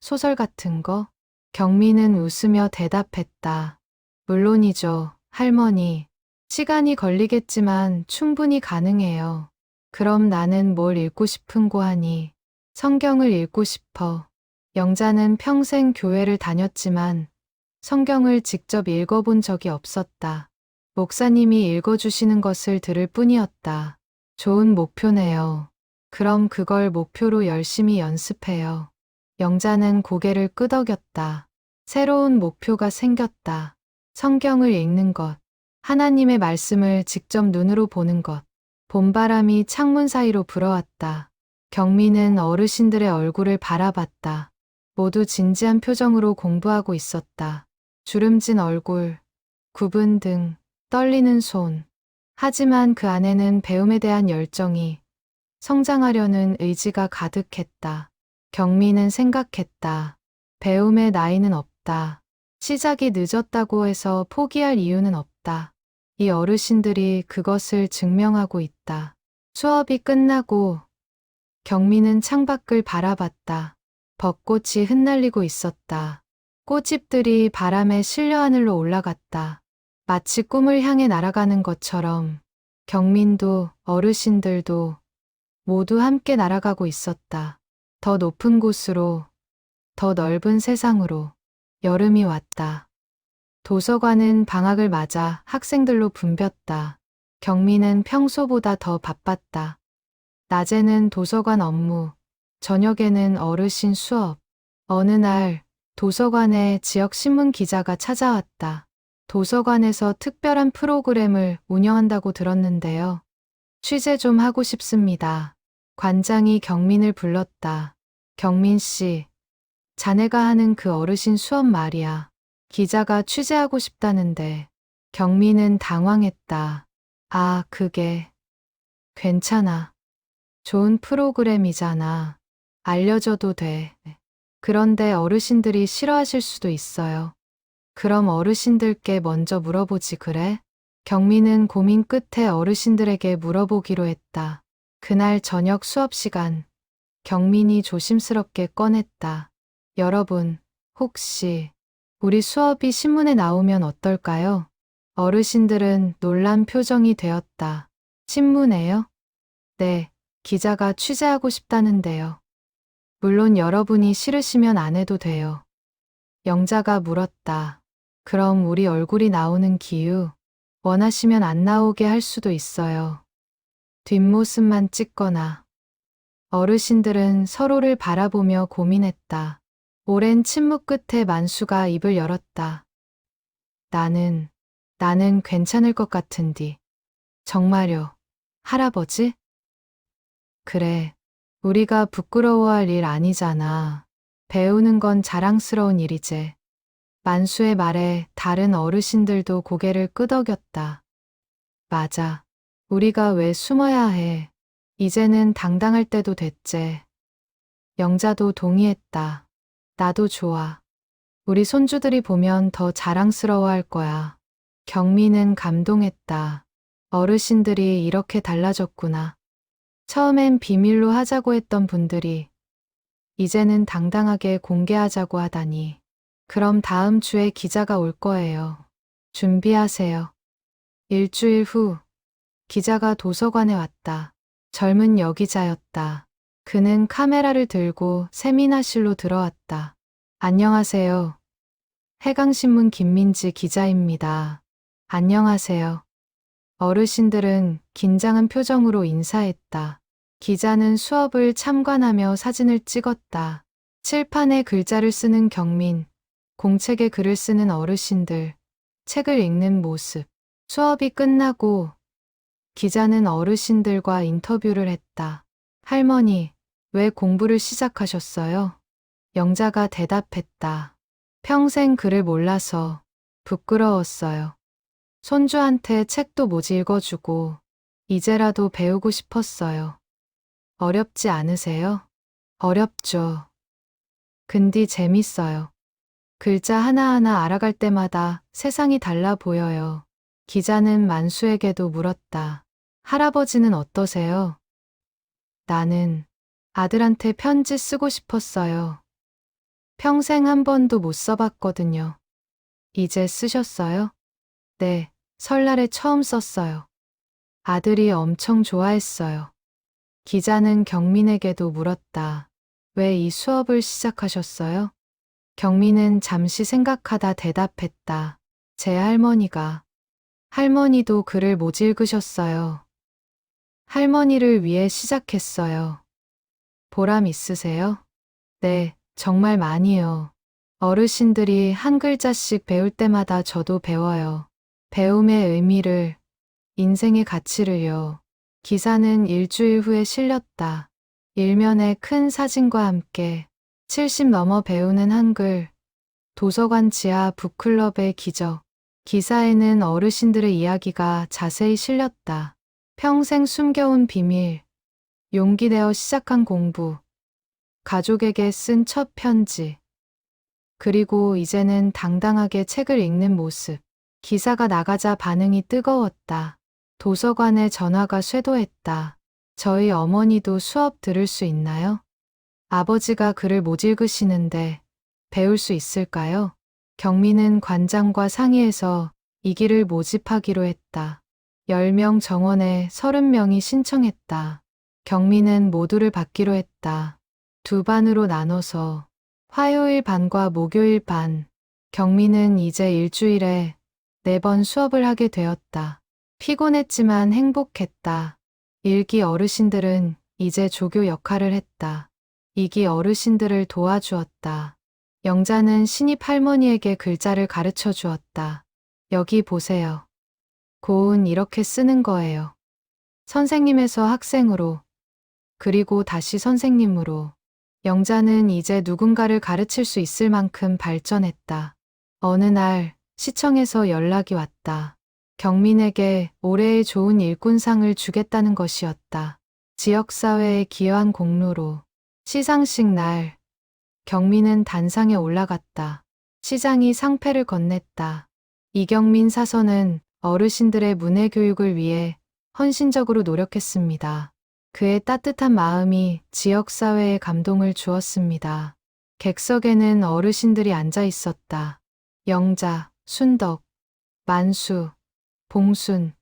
소설 같은 거? 경민은 웃으며 대답했다. 물론이죠, 할머니. 시간이 걸리겠지만 충분히 가능해요. 그럼 나는 뭘 읽고 싶은고 하니? 성경을 읽고 싶어. 영자는 평생 교회를 다녔지만 성경을 직접 읽어본 적이 없었다. 목사님이 읽어주시는 것을 들을 뿐이었다. 좋은 목표네요. 그럼 그걸 목표로 열심히 연습해요. 영자는 고개를 끄덕였다. 새로운 목표가 생겼다. 성경을 읽는 것. 하나님의 말씀을 직접 눈으로 보는 것. 봄바람이 창문 사이로 불어왔다. 경미는 어르신들의 얼굴을 바라봤다. 모두 진지한 표정으로 공부하고 있었다. 주름진 얼굴, 굽은 등, 떨리는 손. 하지만 그 안에는 배움에 대한 열정이, 성장하려는 의지가 가득했다. 경미는 생각했다. 배움의 나이는 없다. 시작이 늦었다고 해서 포기할 이유는 없다. 이 어르신들이 그것을 증명하고 있다. 수업이 끝나고 경미는 창밖을 바라봤다. 벚꽃이 흩날리고 있었다. 꽃잎들이 바람에 실려 하늘로 올라갔다. 마치 꿈을 향해 날아가는 것처럼 경민도 어르신들도 모두 함께 날아가고 있었다. 더 높은 곳으로, 더 넓은 세상으로. 여름이 왔다. 도서관은 방학을 맞아 학생들로 붐볐다. 경미는 평소보다 더 바빴다. 낮에는 도서관 업무, 저녁에는 어르신 수업. 어느 날 도서관에 지역 신문 기자가 찾아왔다. 도서관에서 특별한 프로그램을 운영한다고 들었는데요. 취재 좀 하고 싶습니다. 관장이 경민을 불렀다. 경민 씨, 자네가 하는 그 어르신 수업 말이야. 기자가 취재하고 싶다는데. 경민은 당황했다. 아, 그게. 괜찮아. 좋은 프로그램이잖아. 알려줘도 돼. 그런데 어르신들이 싫어하실 수도 있어요. 그럼 어르신들께 먼저 물어보지 그래? 경민은 고민 끝에 어르신들에게 물어보기로 했다. 그날 저녁 수업 시간, 경민이 조심스럽게 꺼냈다. 여러분, 혹시 우리 수업이 신문에 나오면 어떨까요? 어르신들은 놀란 표정이 되었다. 신문에요? 네, 기자가 취재하고 싶다는데요. 물론 여러분이 싫으시면 안 해도 돼요. 영자가 물었다. 그럼 우리 얼굴이 나오는 기유, 원하시면 안 나오게 할 수도 있어요. 뒷모습만 찍거나. 어르신들은 서로를 바라보며 고민했다. 오랜 침묵 끝에 만수가 입을 열었다. 나는 괜찮을 것 같은디. 정말요, 할아버지? 그래, 우리가 부끄러워할 일 아니잖아. 배우는 건 자랑스러운 일이지. 만수의 말에 다른 어르신들도 고개를 끄덕였다. 맞아. 우리가 왜 숨어야 해. 이제는 당당할 때도 됐제. 영자도 동의했다. 나도 좋아. 우리 손주들이 보면 더 자랑스러워할 거야. 경미는 감동했다. 어르신들이 이렇게 달라졌구나. 처음엔 비밀로 하자고 했던 분들이 이제는 당당하게 공개하자고 하다니. 그럼 다음 주에 기자가 올 거예요. 준비하세요. 일주일 후 기자가 도서관에 왔다. 젊은 여기자였다. 그는 카메라를 들고 세미나실로 들어왔다. 안녕하세요. 해강신문 김민지 기자입니다. 안녕하세요. 어르신들은 긴장한 표정으로 인사했다. 기자는 수업을 참관하며 사진을 찍었다. 칠판에 글자를 쓰는 경민, 공책에 글을 쓰는 어르신들, 책을 읽는 모습. 수업이 끝나고 기자는 어르신들과 인터뷰를 했다. 할머니, 왜 공부를 시작하셨어요? 영자가 대답했다. 평생 글을 몰라서 부끄러웠어요. 손주한테 책도 못 읽어주고 이제라도 배우고 싶었어요. 어렵지 않으세요? 어렵죠. 근데 재밌어요. 글자 하나하나 알아갈 때마다 세상이 달라 보여요. 기자는 만수에게도 물었다. 할아버지는 어떠세요? 나는 아들한테 편지 쓰고 싶었어요. 평생 한 번도 못 써봤거든요. 이제 쓰셨어요? 네, 설날에 처음 썼어요. 아들이 엄청 좋아했어요. 기자는 경민에게도 물었다. 왜 이 수업을 시작하셨어요? 경민은 잠시 생각하다 대답했다. 제 할머니가. 할머니도 글을 못 읽으셨어요. 할머니를 위해 시작했어요. 보람 있으세요? 네, 정말 많이요. 어르신들이 한 글자씩 배울 때마다 저도 배워요. 배움의 의미를, 인생의 가치를요. 기사는 일주일 후에 실렸다. 일면에 큰 사진과 함께 70 넘어 배우는 한글, 도서관 지하 북클럽의 기적. 기사에는 어르신들의 이야기가 자세히 실렸다. 평생 숨겨온 비밀, 용기 내어 시작한 공부, 가족에게 쓴 첫 편지, 그리고 이제는 당당하게 책을 읽는 모습. 기사가 나가자 반응이 뜨거웠다. 도서관에 전화가 쇄도했다. 저희 어머니도 수업 들을 수 있나요? 아버지가 글을 못 읽으시는데 배울 수 있을까요? 경민은 관장과 상의해서 이 길을 모집하기로 했다. 10명 정원에 30명이 신청했다. 경민은 모두를 받기로 했다. 두 반으로 나눠서 화요일 반과 목요일 반. 경민은 이제 일주일에 4번 수업을 하게 되었다. 피곤했지만 행복했다. 1기 어르신들은 이제 조교 역할을 했다. 2기 어르신들을 도와주었다. 영자는 신입 할머니에게 글자를 가르쳐 주었다. 여기 보세요. 고운 이렇게 쓰는 거예요. 선생님에서 학생으로, 그리고 다시 선생님으로. 영자는 이제 누군가를 가르칠 수 있을 만큼 발전했다. 어느 날 시청에서 연락이 왔다. 경민에게 올해의 좋은 일꾼상을 주겠다는 것이었다. 지역사회에 기여한 공로로. 시상식 날, 경민은 단상에 올라갔다. 시장이 상패를 건넸다. 이경민 사서는 어르신들의 문해교육을 위해 헌신적으로 노력했습니다. 그의 따뜻한 마음이 지역사회에 감동을 주었습니다. 객석에는 어르신들이 앉아 있었다. 영자, 순덕, 만수, 봉순,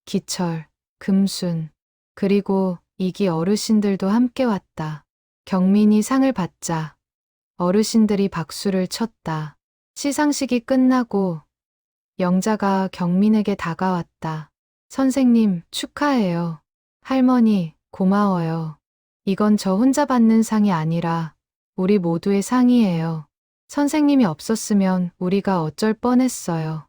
기철, 금순, 그리고 이기 어르신들도 함께 왔다. 경민이 상을 받자 어르신들이 박수를 쳤다. 시상식이 끝나고 영자가 경민에게 다가왔다. 선생님, 축하해요. 할머니, 고마워요. 이건 저 혼자 받는 상이 아니라 우리 모두의 상이에요. 선생님이 없었으면 우리가 어쩔 뻔했어요.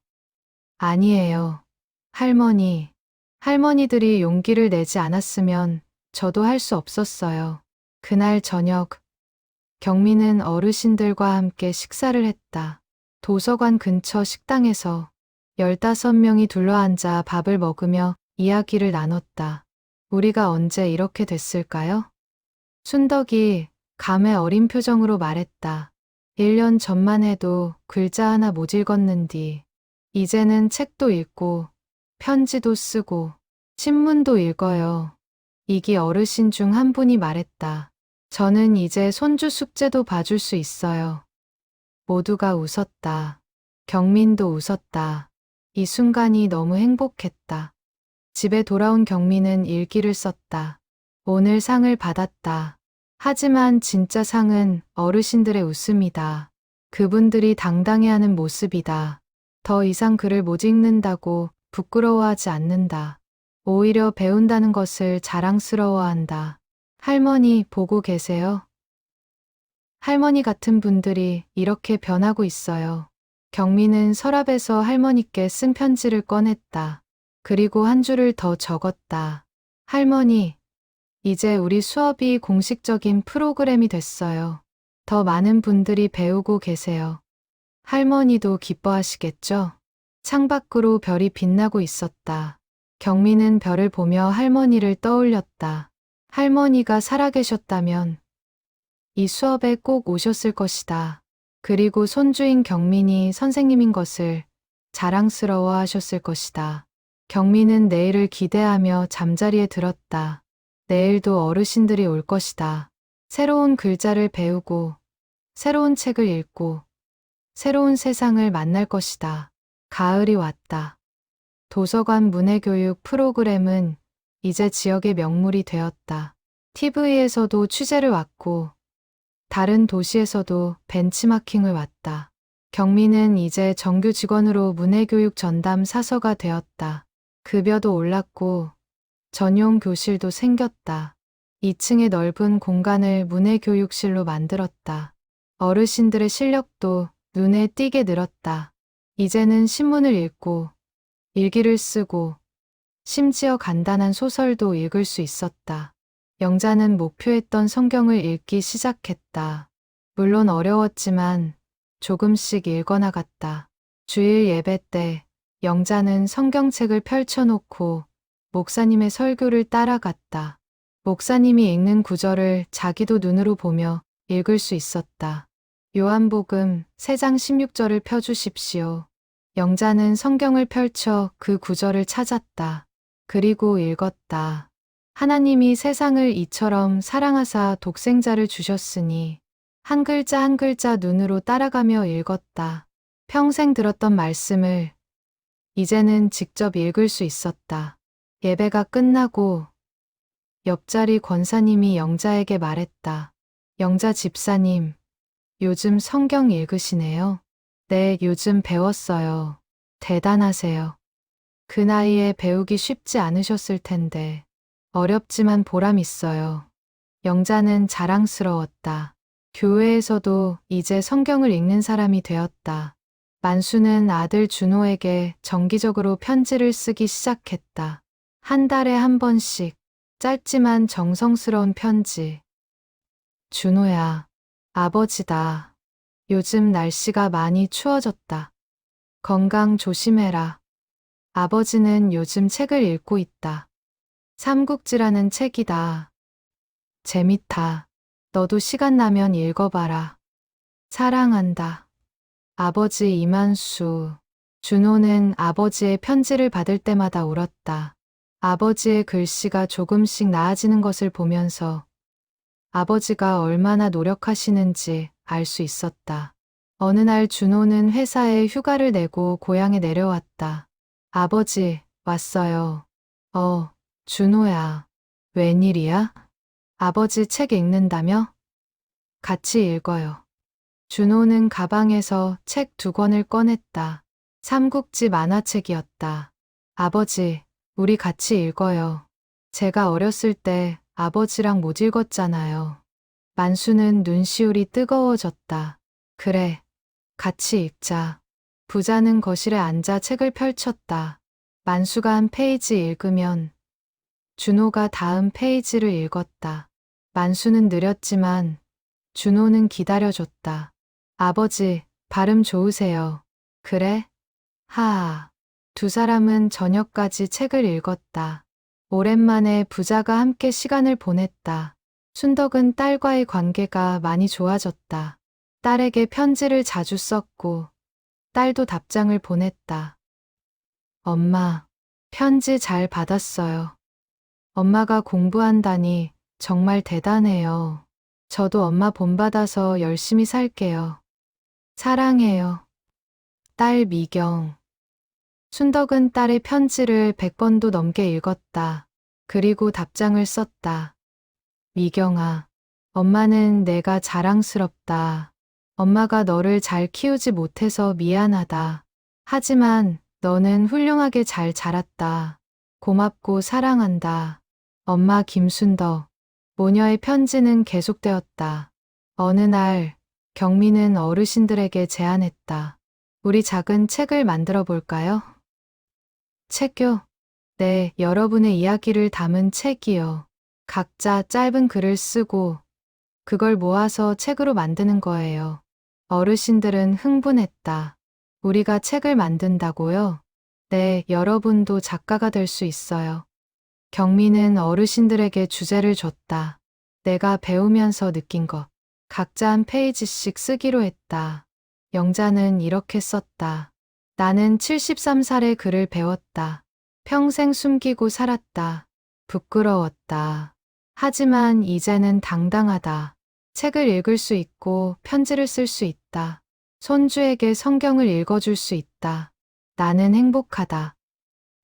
아니에요. 할머니. 할머니들이 용기를 내지 않았으면 저도 할 수 없었어요. 그날 저녁, 경민은 어르신들과 함께 식사를 했다. 도서관 근처 식당에서 15명이 둘러앉아 밥을 먹으며 이야기를 나눴다. 우리가 언제 이렇게 됐을까요? 순덕이 감회 어린 표정으로 말했다. 1년 전만 해도 글자 하나 못 읽었는디 이제는 책도 읽고 편지도 쓰고 신문도 읽어요. 이기 어르신 중 한 분이 말했다. 저는 이제 손주 숙제도 봐줄 수 있어요. 모두가 웃었다. 경민도 웃었다. 이 순간이 너무 행복했다. 집에 돌아온 경민은 일기를 썼다. 오늘 상을 받았다. 하지만 진짜 상은 어르신들의 웃음이다. 그분들이 당당해하는 모습이다. 더 이상 글을 못 읽는다고 부끄러워하지 않는다. 오히려 배운다는 것을 자랑스러워한다. 할머니 보고 계세요? 할머니 같은 분들이 이렇게 변하고 있어요. 경민은 서랍에서 할머니께 쓴 편지를 꺼냈다. 그리고 한 줄을 더 적었다. 할머니, 이제 우리 수업이 공식적인 프로그램이 됐어요. 더 많은 분들이 배우고 계세요. 할머니도 기뻐하시겠죠? 창밖으로 별이 빛나고 있었다. 경민은 별을 보며 할머니를 떠올렸다. 할머니가 살아계셨다면 이 수업에 꼭 오셨을 것이다. 그리고 손주인 경민이 선생님인 것을 자랑스러워 하셨을 것이다. 경민은 내일을 기대하며 잠자리에 들었다. 내일도 어르신들이 올 것이다. 새로운 글자를 배우고, 새로운 책을 읽고, 새로운 세상을 만날 것이다. 가을이 왔다. 도서관 문해교육 프로그램은 이제 지역의 명물이 되었다. TV에서도 취재를 왔고, 다른 도시에서도 벤치마킹을 왔다. 경민은 이제 정규 직원으로 문해교육 전담 사서가 되었다. 급여도 올랐고 전용 교실도 생겼다. 2층의 넓은 공간을 문해교육실로 만들었다. 어르신들의 실력도 눈에 띄게 늘었다. 이제는 신문을 읽고 일기를 쓰고 심지어 간단한 소설도 읽을 수 있었다. 영자는 목표했던 성경을 읽기 시작했다. 물론 어려웠지만 조금씩 읽어나갔다. 주일 예배 때 영자는 성경책을 펼쳐놓고 목사님의 설교를 따라갔다. 목사님이 읽는 구절을 자기도 눈으로 보며 읽을 수 있었다. 요한복음 3장 16절을 펴주십시오. 영자는 성경을 펼쳐 그 구절을 찾았다. 그리고 읽었다. 하나님이 세상을 이처럼 사랑하사 독생자를 주셨으니 한 글자 한 글자 눈으로 따라가며 읽었다. 평생 들었던 말씀을 이제는 직접 읽을 수 있었다. 예배가 끝나고 옆자리 권사님이 영자에게 말했다. 영자 집사님, 요즘 성경 읽으시네요. 네, 요즘 배웠어요. 대단하세요. 그 나이에 배우기 쉽지 않으셨을 텐데 어렵지만 보람 있어요. 영자는 자랑스러웠다. 교회에서도 이제 성경을 읽는 사람이 되었다. 만수는 아들 준호에게 정기적으로 편지를 쓰기 시작했다. 한 달에 한 번씩 짧지만 정성스러운 편지. 준호야, 아버지다. 요즘 날씨가 많이 추워졌다. 건강 조심해라. 아버지는 요즘 책을 읽고 있다. 삼국지라는 책이다. 재밌다. 너도 시간 나면 읽어봐라. 사랑한다. 아버지 이만수. 준호는 아버지의 편지를 받을 때마다 울었다. 아버지의 글씨가 조금씩 나아지는 것을 보면서 아버지가 얼마나 노력하시는지 알 수 있었다. 어느 날 준호는 회사에 휴가를 내고 고향에 내려왔다. 아버지, 왔어요. 준호야. 웬일이야? 아버지 책 읽는다며? 같이 읽어요. 준호는 가방에서 책 2권을 꺼냈다. 삼국지 만화책이었다. 아버지, 우리 같이 읽어요. 제가 어렸을 때 아버지랑 못 읽었잖아요. 만수는 눈시울이 뜨거워졌다. 그래, 같이 읽자. 부자는 거실에 앉아 책을 펼쳤다. 만수가 한 페이지 읽으면 준호가 다음 페이지를 읽었다. 만수는 느렸지만 준호는 기다려줬다. 아버지, 발음 좋으세요. 그래? 하하. 두 사람은 저녁까지 책을 읽었다. 오랜만에 부자가 함께 시간을 보냈다. 순덕은 딸과의 관계가 많이 좋아졌다. 딸에게 편지를 자주 썼고 딸도 답장을 보냈다. 엄마, 편지 잘 받았어요. 엄마가 공부한다니 정말 대단해요. 저도 엄마 본받아서 열심히 살게요. 사랑해요. 딸 미경. 순덕은 딸의 편지를 100번도 넘게 읽었다. 그리고 답장을 썼다. 미경아, 엄마는 내가 자랑스럽다. 엄마가 너를 잘 키우지 못해서 미안하다. 하지만 너는 훌륭하게 잘 자랐다. 고맙고 사랑한다. 엄마 김순덕. 모녀의 편지는 계속되었다. 어느 날 경미는 어르신들에게 제안했다. 우리 작은 책을 만들어 볼까요? 책요? 네, 여러분의 이야기를 담은 책이요. 각자 짧은 글을 쓰고 그걸 모아서 책으로 만드는 거예요. 어르신들은 흥분했다. 우리가 책을 만든다고요? 네, 여러분도 작가가 될 수 있어요. 경미는 어르신들에게 주제를 줬다. 내가 배우면서 느낀 것. 각자 한 페이지씩 쓰기로 했다. 영자는 이렇게 썼다. 나는 73살에 글을 배웠다. 평생 숨기고 살았다. 부끄러웠다. 하지만 이제는 당당하다. 책을 읽을 수 있고 편지를 쓸 수 있다. 손주에게 성경을 읽어줄 수 있다. 나는 행복하다.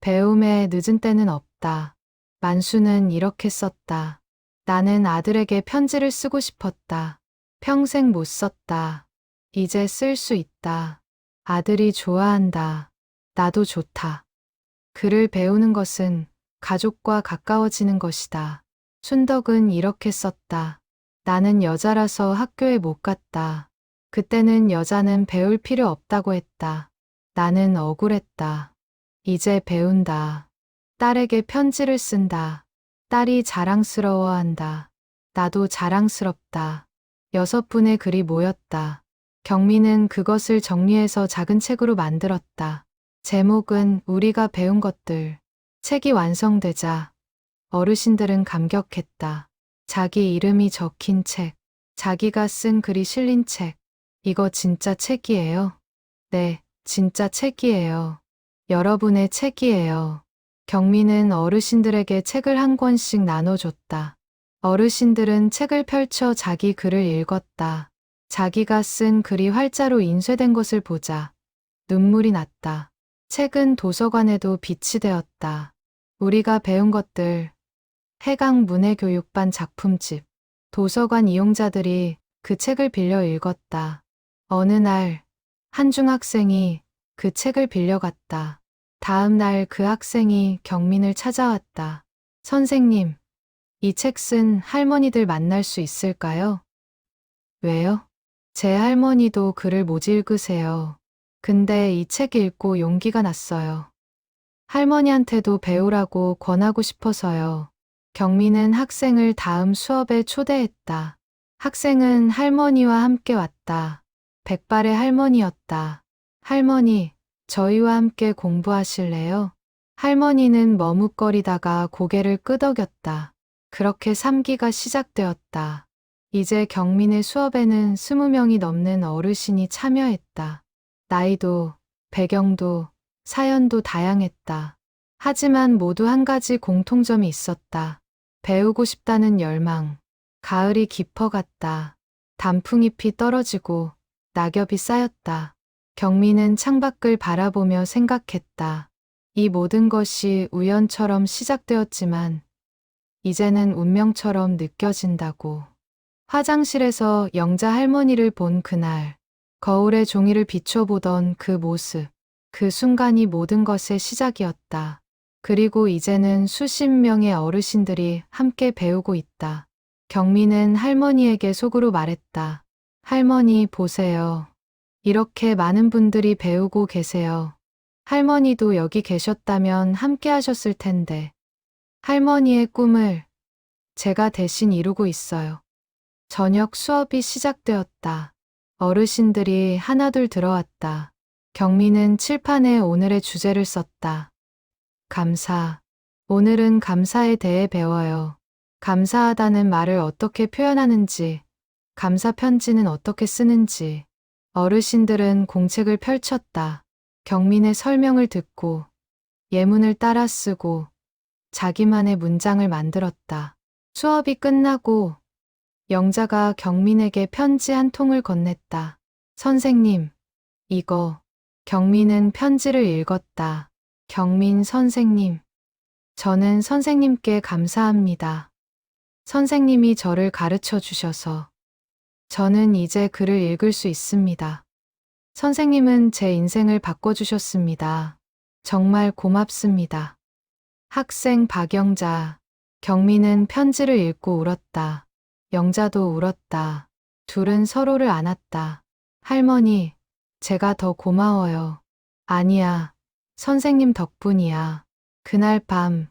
배움에 늦은 때는 없다. 만수는 이렇게 썼다. 나는 아들에게 편지를 쓰고 싶었다. 평생 못 썼다. 이제 쓸 수 있다. 아들이 좋아한다. 나도 좋다. 글을 배우는 것은 가족과 가까워지는 것이다. 순덕은 이렇게 썼다. 나는 여자라서 학교에 못 갔다. 그때는 여자는 배울 필요 없다고 했다. 나는 억울했다. 이제 배운다. 딸에게 편지를 쓴다. 딸이 자랑스러워한다. 나도 자랑스럽다. 6분의 글이 모였다. 경미는 그것을 정리해서 작은 책으로 만들었다. 제목은 우리가 배운 것들. 책이 완성되자 어르신들은 감격했다. 자기 이름이 적힌 책, 자기가 쓴 글이 실린 책. 이거 진짜 책이에요? 네, 진짜 책이에요. 여러분의 책이에요. 경미는 어르신들에게 책을 한 권씩 나눠줬다. 어르신들은 책을 펼쳐 자기 글을 읽었다. 자기가 쓴 글이 활자로 인쇄된 것을 보자 눈물이 났다. 책은 도서관에도 빛이 되었다. 우리가 배운 것들. 해강 문해교육반 작품집. 도서관 이용자들이 그 책을 빌려 읽었다. 어느 날 한 중학생이 그 책을 빌려갔다. 다음 날 그 학생이 경민을 찾아왔다. 선생님, 이 책 쓴 할머니들 만날 수 있을까요? 왜요? 제 할머니도 글을 못 읽으세요. 근데 이 책 읽고 용기가 났어요. 할머니한테도 배우라고 권하고 싶어서요. 경민은 학생을 다음 수업에 초대했다. 학생은 할머니와 함께 왔다. 백발의 할머니였다. 할머니, 저희와 함께 공부하실래요? 할머니는 머뭇거리다가 고개를 끄덕였다. 그렇게 3기가 시작되었다. 이제 경민의 수업에는 20명이 넘는 어르신이 참여했다. 나이도, 배경도, 사연도 다양했다. 하지만 모두 한 가지 공통점이 있었다. 배우고 싶다는 열망. 가을이 깊어갔다. 단풍잎이 떨어지고 낙엽이 쌓였다. 경민은 창밖을 바라보며 생각했다. 이 모든 것이 우연처럼 시작되었지만 이제는 운명처럼 느껴진다고. 화장실에서 영자 할머니를 본 그날, 거울에 종이를 비춰보던 그 모습, 그 순간이 모든 것의 시작이었다. 그리고 이제는 수십 명의 어르신들이 함께 배우고 있다. 경미는 할머니에게 속으로 말했다. 할머니, 보세요. 이렇게 많은 분들이 배우고 계세요. 할머니도 여기 계셨다면 함께 하셨을 텐데. 할머니의 꿈을 제가 대신 이루고 있어요. 저녁 수업이 시작되었다. 어르신들이 하나둘 들어왔다. 경미는 칠판에 오늘의 주제를 썼다. 감사. 오늘은 감사에 대해 배워요. 감사하다는 말을 어떻게 표현하는지, 감사 편지는 어떻게 쓰는지. 어르신들은 공책을 펼쳤다. 경민의 설명을 듣고 예문을 따라 쓰고 자기만의 문장을 만들었다. 수업이 끝나고 영자가 경민에게 편지 한 통을 건넸다. 선생님, 이거. 경민은 편지를 읽었다. 경민 선생님, 저는 선생님께 감사합니다. 선생님이 저를 가르쳐 주셔서 저는 이제 글을 읽을 수 있습니다. 선생님은 제 인생을 바꿔주셨습니다. 정말 고맙습니다. 학생 박영자, 경민은 편지를 읽고 울었다. 영자도 울었다. 둘은 서로를 안았다. 할머니, 제가 더 고마워요. 아니야, 선생님 덕분이야. 그날 밤,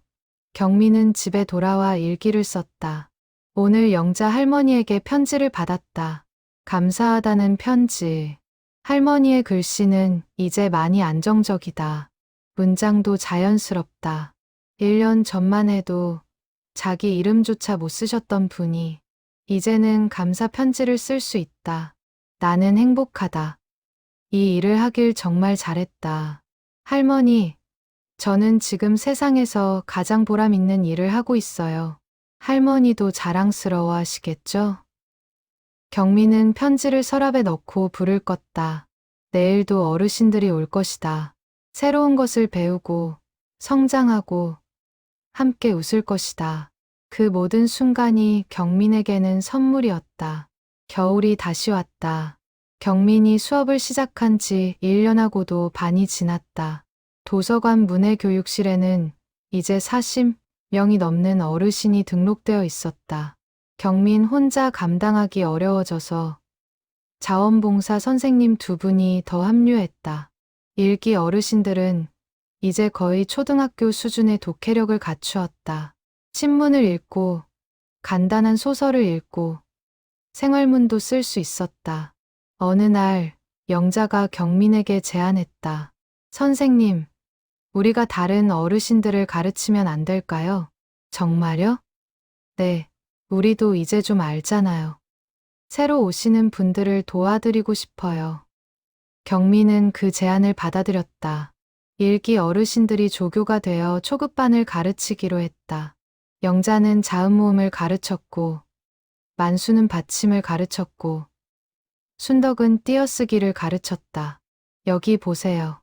경민은 집에 돌아와 일기를 썼다. 오늘 영자 할머니에게 편지를 받았다. 감사하다는 편지. 할머니의 글씨는 이제 많이 안정적이다. 문장도 자연스럽다. 1년 전만 해도 자기 이름조차 못 쓰셨던 분이 이제는 감사 편지를 쓸 수 있다. 나는 행복하다. 이 일을 하길 정말 잘했다. 할머니, 저는 지금 세상에서 가장 보람 있는 일을 하고 있어요. 할머니도 자랑스러워 하시겠죠? 경민은 편지를 서랍에 넣고 불을 껐다. 내일도 어르신들이 올 것이다. 새로운 것을 배우고, 성장하고, 함께 웃을 것이다. 그 모든 순간이 경민에게는 선물이었다. 겨울이 다시 왔다. 경민이 수업을 시작한 지 1년하고도 반이 지났다. 도서관 문해교육실에는 이제 40명이 넘는 어르신이 등록되어 있었다. 경민 혼자 감당하기 어려워져서 자원봉사 선생님 2분이 더 합류했다. 일기 어르신들은 이제 거의 초등학교 수준의 독해력을 갖추었다. 신문을 읽고 간단한 소설을 읽고 생활문도 쓸 수 있었다. 어느 날 영자가 경민에게 제안했다. 선생님, 우리가 다른 어르신들을 가르치면 안 될까요? 정말요? 네, 우리도 이제 좀 알잖아요. 새로 오시는 분들을 도와드리고 싶어요. 경민은 그 제안을 받아들였다. 일기 어르신들이 조교가 되어 초급반을 가르치기로 했다. 영자는 자음모음을 가르쳤고, 만수는 받침을 가르쳤고, 순덕은 띄어쓰기를 가르쳤다. 여기 보세요.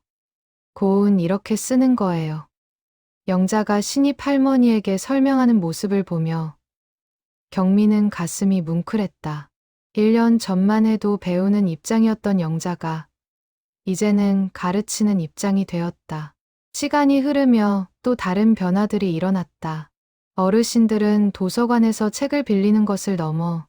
고운 이렇게 쓰는 거예요. 영자가 신입 할머니에게 설명하는 모습을 보며 경민은 가슴이 뭉클했다. 1년 전만 해도 배우는 입장이었던 영자가 이제는 가르치는 입장이 되었다. 시간이 흐르며 또 다른 변화들이 일어났다. 어르신들은 도서관에서 책을 빌리는 것을 넘어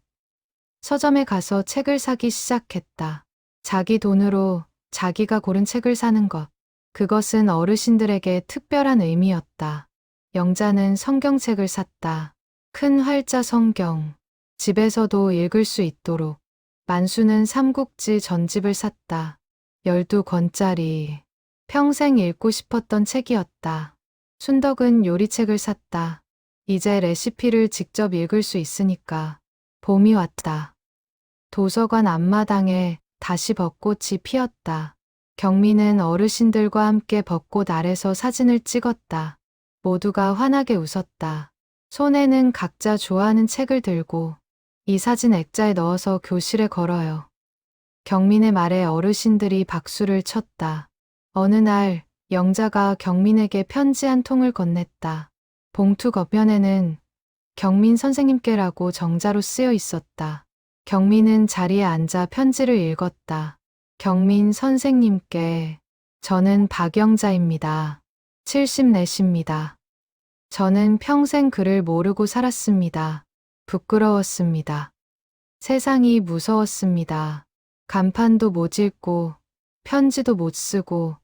서점에 가서 책을 사기 시작했다. 자기 돈으로 자기가 고른 책을 사는 것. 그것은 어르신들에게 특별한 의미였다. 영자는 성경책을 샀다. 큰 활자 성경. 집에서도 읽을 수 있도록. 만수는 삼국지 전집을 샀다. 12권짜리. 평생 읽고 싶었던 책이었다. 순덕은 요리책을 샀다. 이제 레시피를 직접 읽을 수 있으니까. 봄이 왔다. 도서관 앞마당에 다시 벚꽃이 피었다. 경민은 어르신들과 함께 벚꽃 아래서 사진을 찍었다. 모두가 환하게 웃었다. 손에는 각자 좋아하는 책을 들고 이 사진 액자에 넣어서 교실에 걸어요. 경민의 말에 어르신들이 박수를 쳤다. 어느 날 영자가 경민에게 편지 한 통을 건넸다. 봉투 겉면에는 경민 선생님께라고 정자로 쓰여 있었다. 경민은 자리에 앉아 편지를 읽었다. 경민 선생님께 저는 박영자입니다. 74입니다. 저는 평생 글을 모르고 살았습니다. 부끄러웠습니다. 세상이 무서웠습니다. 간판도 못 읽고 편지도 못 쓰고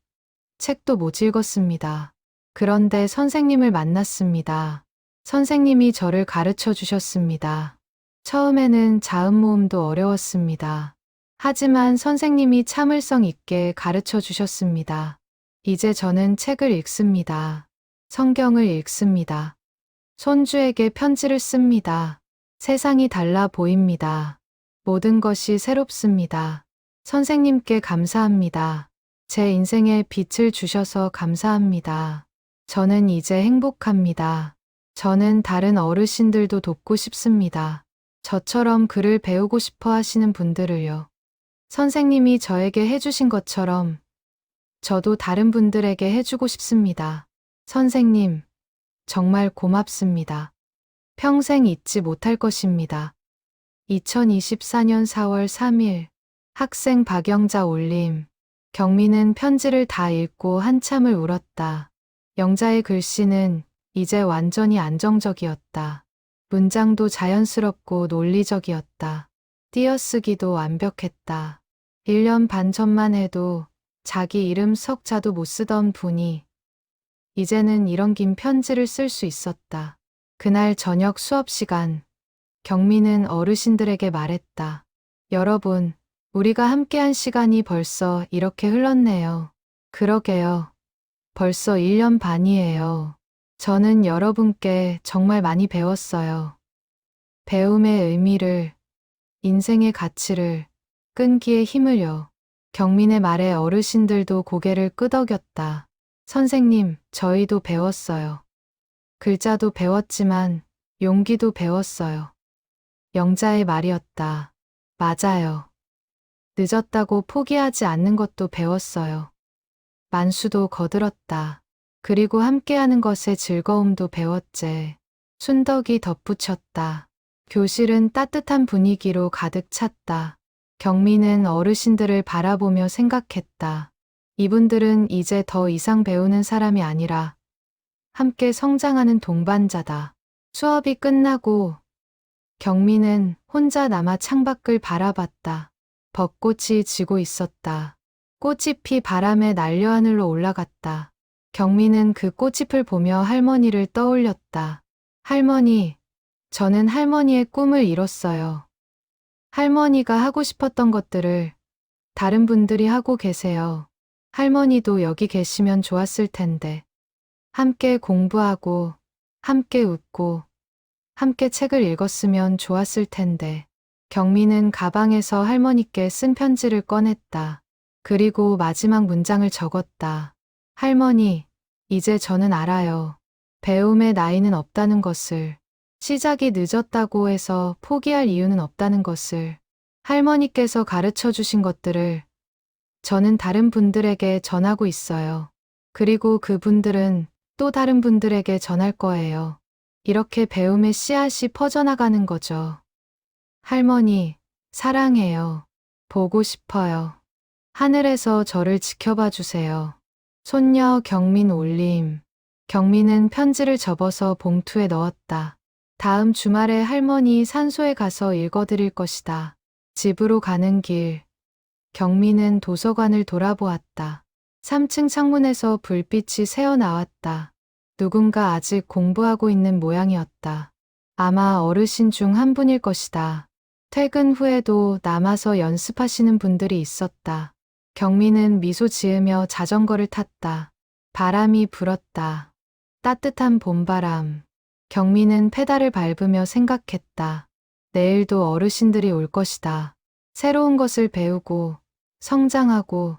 책도 못 읽었습니다. 그런데 선생님을 만났습니다. 선생님이 저를 가르쳐 주셨습니다. 처음에는 자음 모음도 어려웠습니다. 하지만 선생님이 참을성 있게 가르쳐 주셨습니다. 이제 저는 책을 읽습니다. 성경을 읽습니다. 손주에게 편지를 씁니다. 세상이 달라 보입니다. 모든 것이 새롭습니다. 선생님께 감사합니다. 제 인생에 빛을 주셔서 감사합니다. 저는 이제 행복합니다. 저는 다른 어르신들도 돕고 싶습니다. 저처럼 글을 배우고 싶어 하시는 분들을요. 선생님이 저에게 해주신 것처럼 저도 다른 분들에게 해주고 싶습니다. 선생님, 정말 고맙습니다. 평생 잊지 못할 것입니다. 2024년 4월 3일 학생 박영자 올림. 경민은 편지를 다 읽고 한참을 울었다. 영자의 글씨는 이제 완전히 안정적이었다. 문장도 자연스럽고 논리적이었다. 띄어쓰기도 완벽했다. 1년 반 전만 해도 자기 이름 석자도 못 쓰던 분이 이제는 이런 긴 편지를 쓸 수 있었다. 그날 저녁 수업 시간, 경민은 어르신들에게 말했다. 여러분, 우리가 함께한 시간이 벌써 이렇게 흘렀네요. 그러게요. 벌써 1년 반이에요. 저는 여러분께 정말 많이 배웠어요. 배움의 의미를, 인생의 가치를, 끈기의 힘을요. 경민의 말에 어르신들도 고개를 끄덕였다. 선생님, 저희도 배웠어요. 글자도 배웠지만 용기도 배웠어요. 영자의 말이었다. 맞아요. 늦었다고 포기하지 않는 것도 배웠어요. 만수도 거들었다. 그리고 함께하는 것의 즐거움도 배웠제. 순덕이 덧붙였다. 교실은 따뜻한 분위기로 가득 찼다. 경민은 어르신들을 바라보며 생각했다. 이분들은 이제 더 이상 배우는 사람이 아니라 함께 성장하는 동반자다. 수업이 끝나고 경민은 혼자 남아 창밖을 바라봤다. 벚꽃이 지고 있었다. 꽃잎이 바람에 날려 하늘로 올라갔다. 경민은 그 꽃잎을 보며 할머니를 떠올렸다. 할머니, 저는 할머니의 꿈을 이뤘어요. 할머니가 하고 싶었던 것들을 다른 분들이 하고 계세요. 할머니도 여기 계시면 좋았을 텐데. 함께 공부하고, 함께 웃고, 함께 책을 읽었으면 좋았을 텐데. 경민은 가방에서 할머니께 쓴 편지를 꺼냈다. 그리고 마지막 문장을 적었다. 할머니, 이제 저는 알아요. 배움의 나이는 없다는 것을, 시작이 늦었다고 해서 포기할 이유는 없다는 것을, 할머니께서 가르쳐 주신 것들을 저는 다른 분들에게 전하고 있어요. 그리고 그분들은 또 다른 분들에게 전할 거예요. 이렇게 배움의 씨앗이 퍼져나가는 거죠. 할머니, 사랑해요. 보고 싶어요. 하늘에서 저를 지켜봐 주세요. 손녀 경민 올림. 경민은 편지를 접어서 봉투에 넣었다. 다음 주말에 할머니 산소에 가서 읽어드릴 것이다. 집으로 가는 길. 경민은 도서관을 돌아보았다. 3층 창문에서 불빛이 새어나왔다. 누군가 아직 공부하고 있는 모양이었다. 아마 어르신 중 한 분일 것이다. 퇴근 후에도 남아서 연습하시는 분들이 있었다. 경민은 미소 지으며 자전거를 탔다. 바람이 불었다. 따뜻한 봄바람. 경민은 페달을 밟으며 생각했다. 내일도 어르신들이 올 것이다. 새로운 것을 배우고, 성장하고,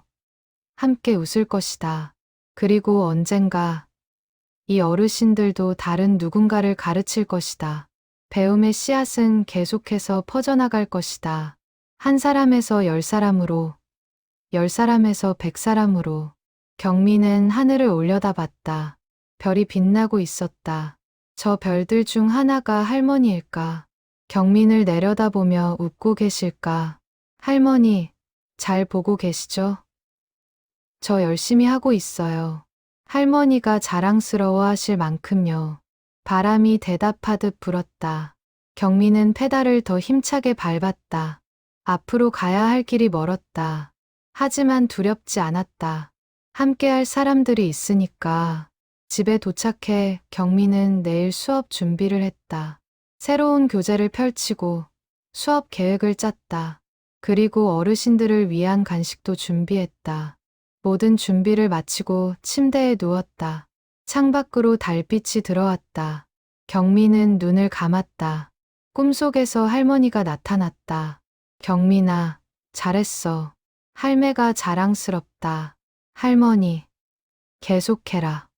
함께 웃을 것이다. 그리고 언젠가 이 어르신들도 다른 누군가를 가르칠 것이다. 배움의 씨앗은 계속해서 퍼져나갈 것이다. 한 사람에서 10사람으로, 10사람에서 100사람으로. 경민은 하늘을 올려다봤다. 별이 빛나고 있었다. 저 별들 중 하나가 할머니일까? 경민을 내려다보며 웃고 계실까? 할머니, 잘 보고 계시죠? 저 열심히 하고 있어요. 할머니가 자랑스러워 하실 만큼요. 바람이 대답하듯 불었다. 경민은 페달을 더 힘차게 밟았다. 앞으로 가야 할 길이 멀었다. 하지만 두렵지 않았다. 함께할 사람들이 있으니까. 집에 도착해 경민은 내일 수업 준비를 했다. 새로운 교재를 펼치고 수업 계획을 짰다. 그리고 어르신들을 위한 간식도 준비했다. 모든 준비를 마치고 침대에 누웠다. 창밖으로 달빛이 들어왔다. 경민은 눈을 감았다. 꿈속에서 할머니가 나타났다. 경민아, 잘했어. 할매가 자랑스럽다. 할머니, 계속해라.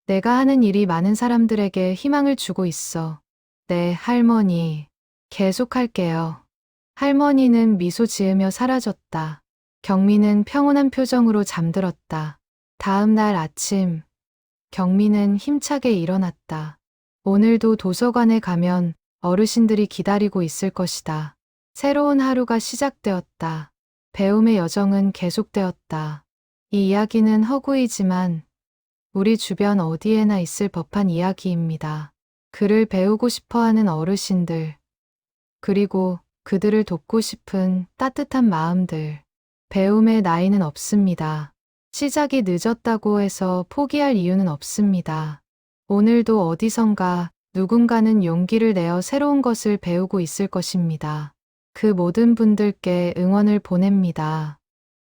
내가 하는 일이 많은 사람들에게 희망을 주고 있어. 네, 할머니. 계속할게요. 할머니는 미소 지으며 사라졌다. 경민은 평온한 표정으로 잠들었다. 다음 날 아침, 경민은 힘차게 일어났다. 오늘도 도서관에 가면 어르신들이 기다리고 있을 것이다. 새로운 하루가 시작되었다. 배움의 여정은 계속되었다. 이 이야기는 허구이지만 우리 주변 어디에나 있을 법한 이야기입니다. 글을 배우고 싶어 하는 어르신들, 그리고 그들을 돕고 싶은 따뜻한 마음들. 배움의 나이는 없습니다. 시작이 늦었다고 해서 포기할 이유는 없습니다. 오늘도 어디선가 누군가는 용기를 내어 새로운 것을 배우고 있을 것입니다. 그 모든 분들께 응원을 보냅니다.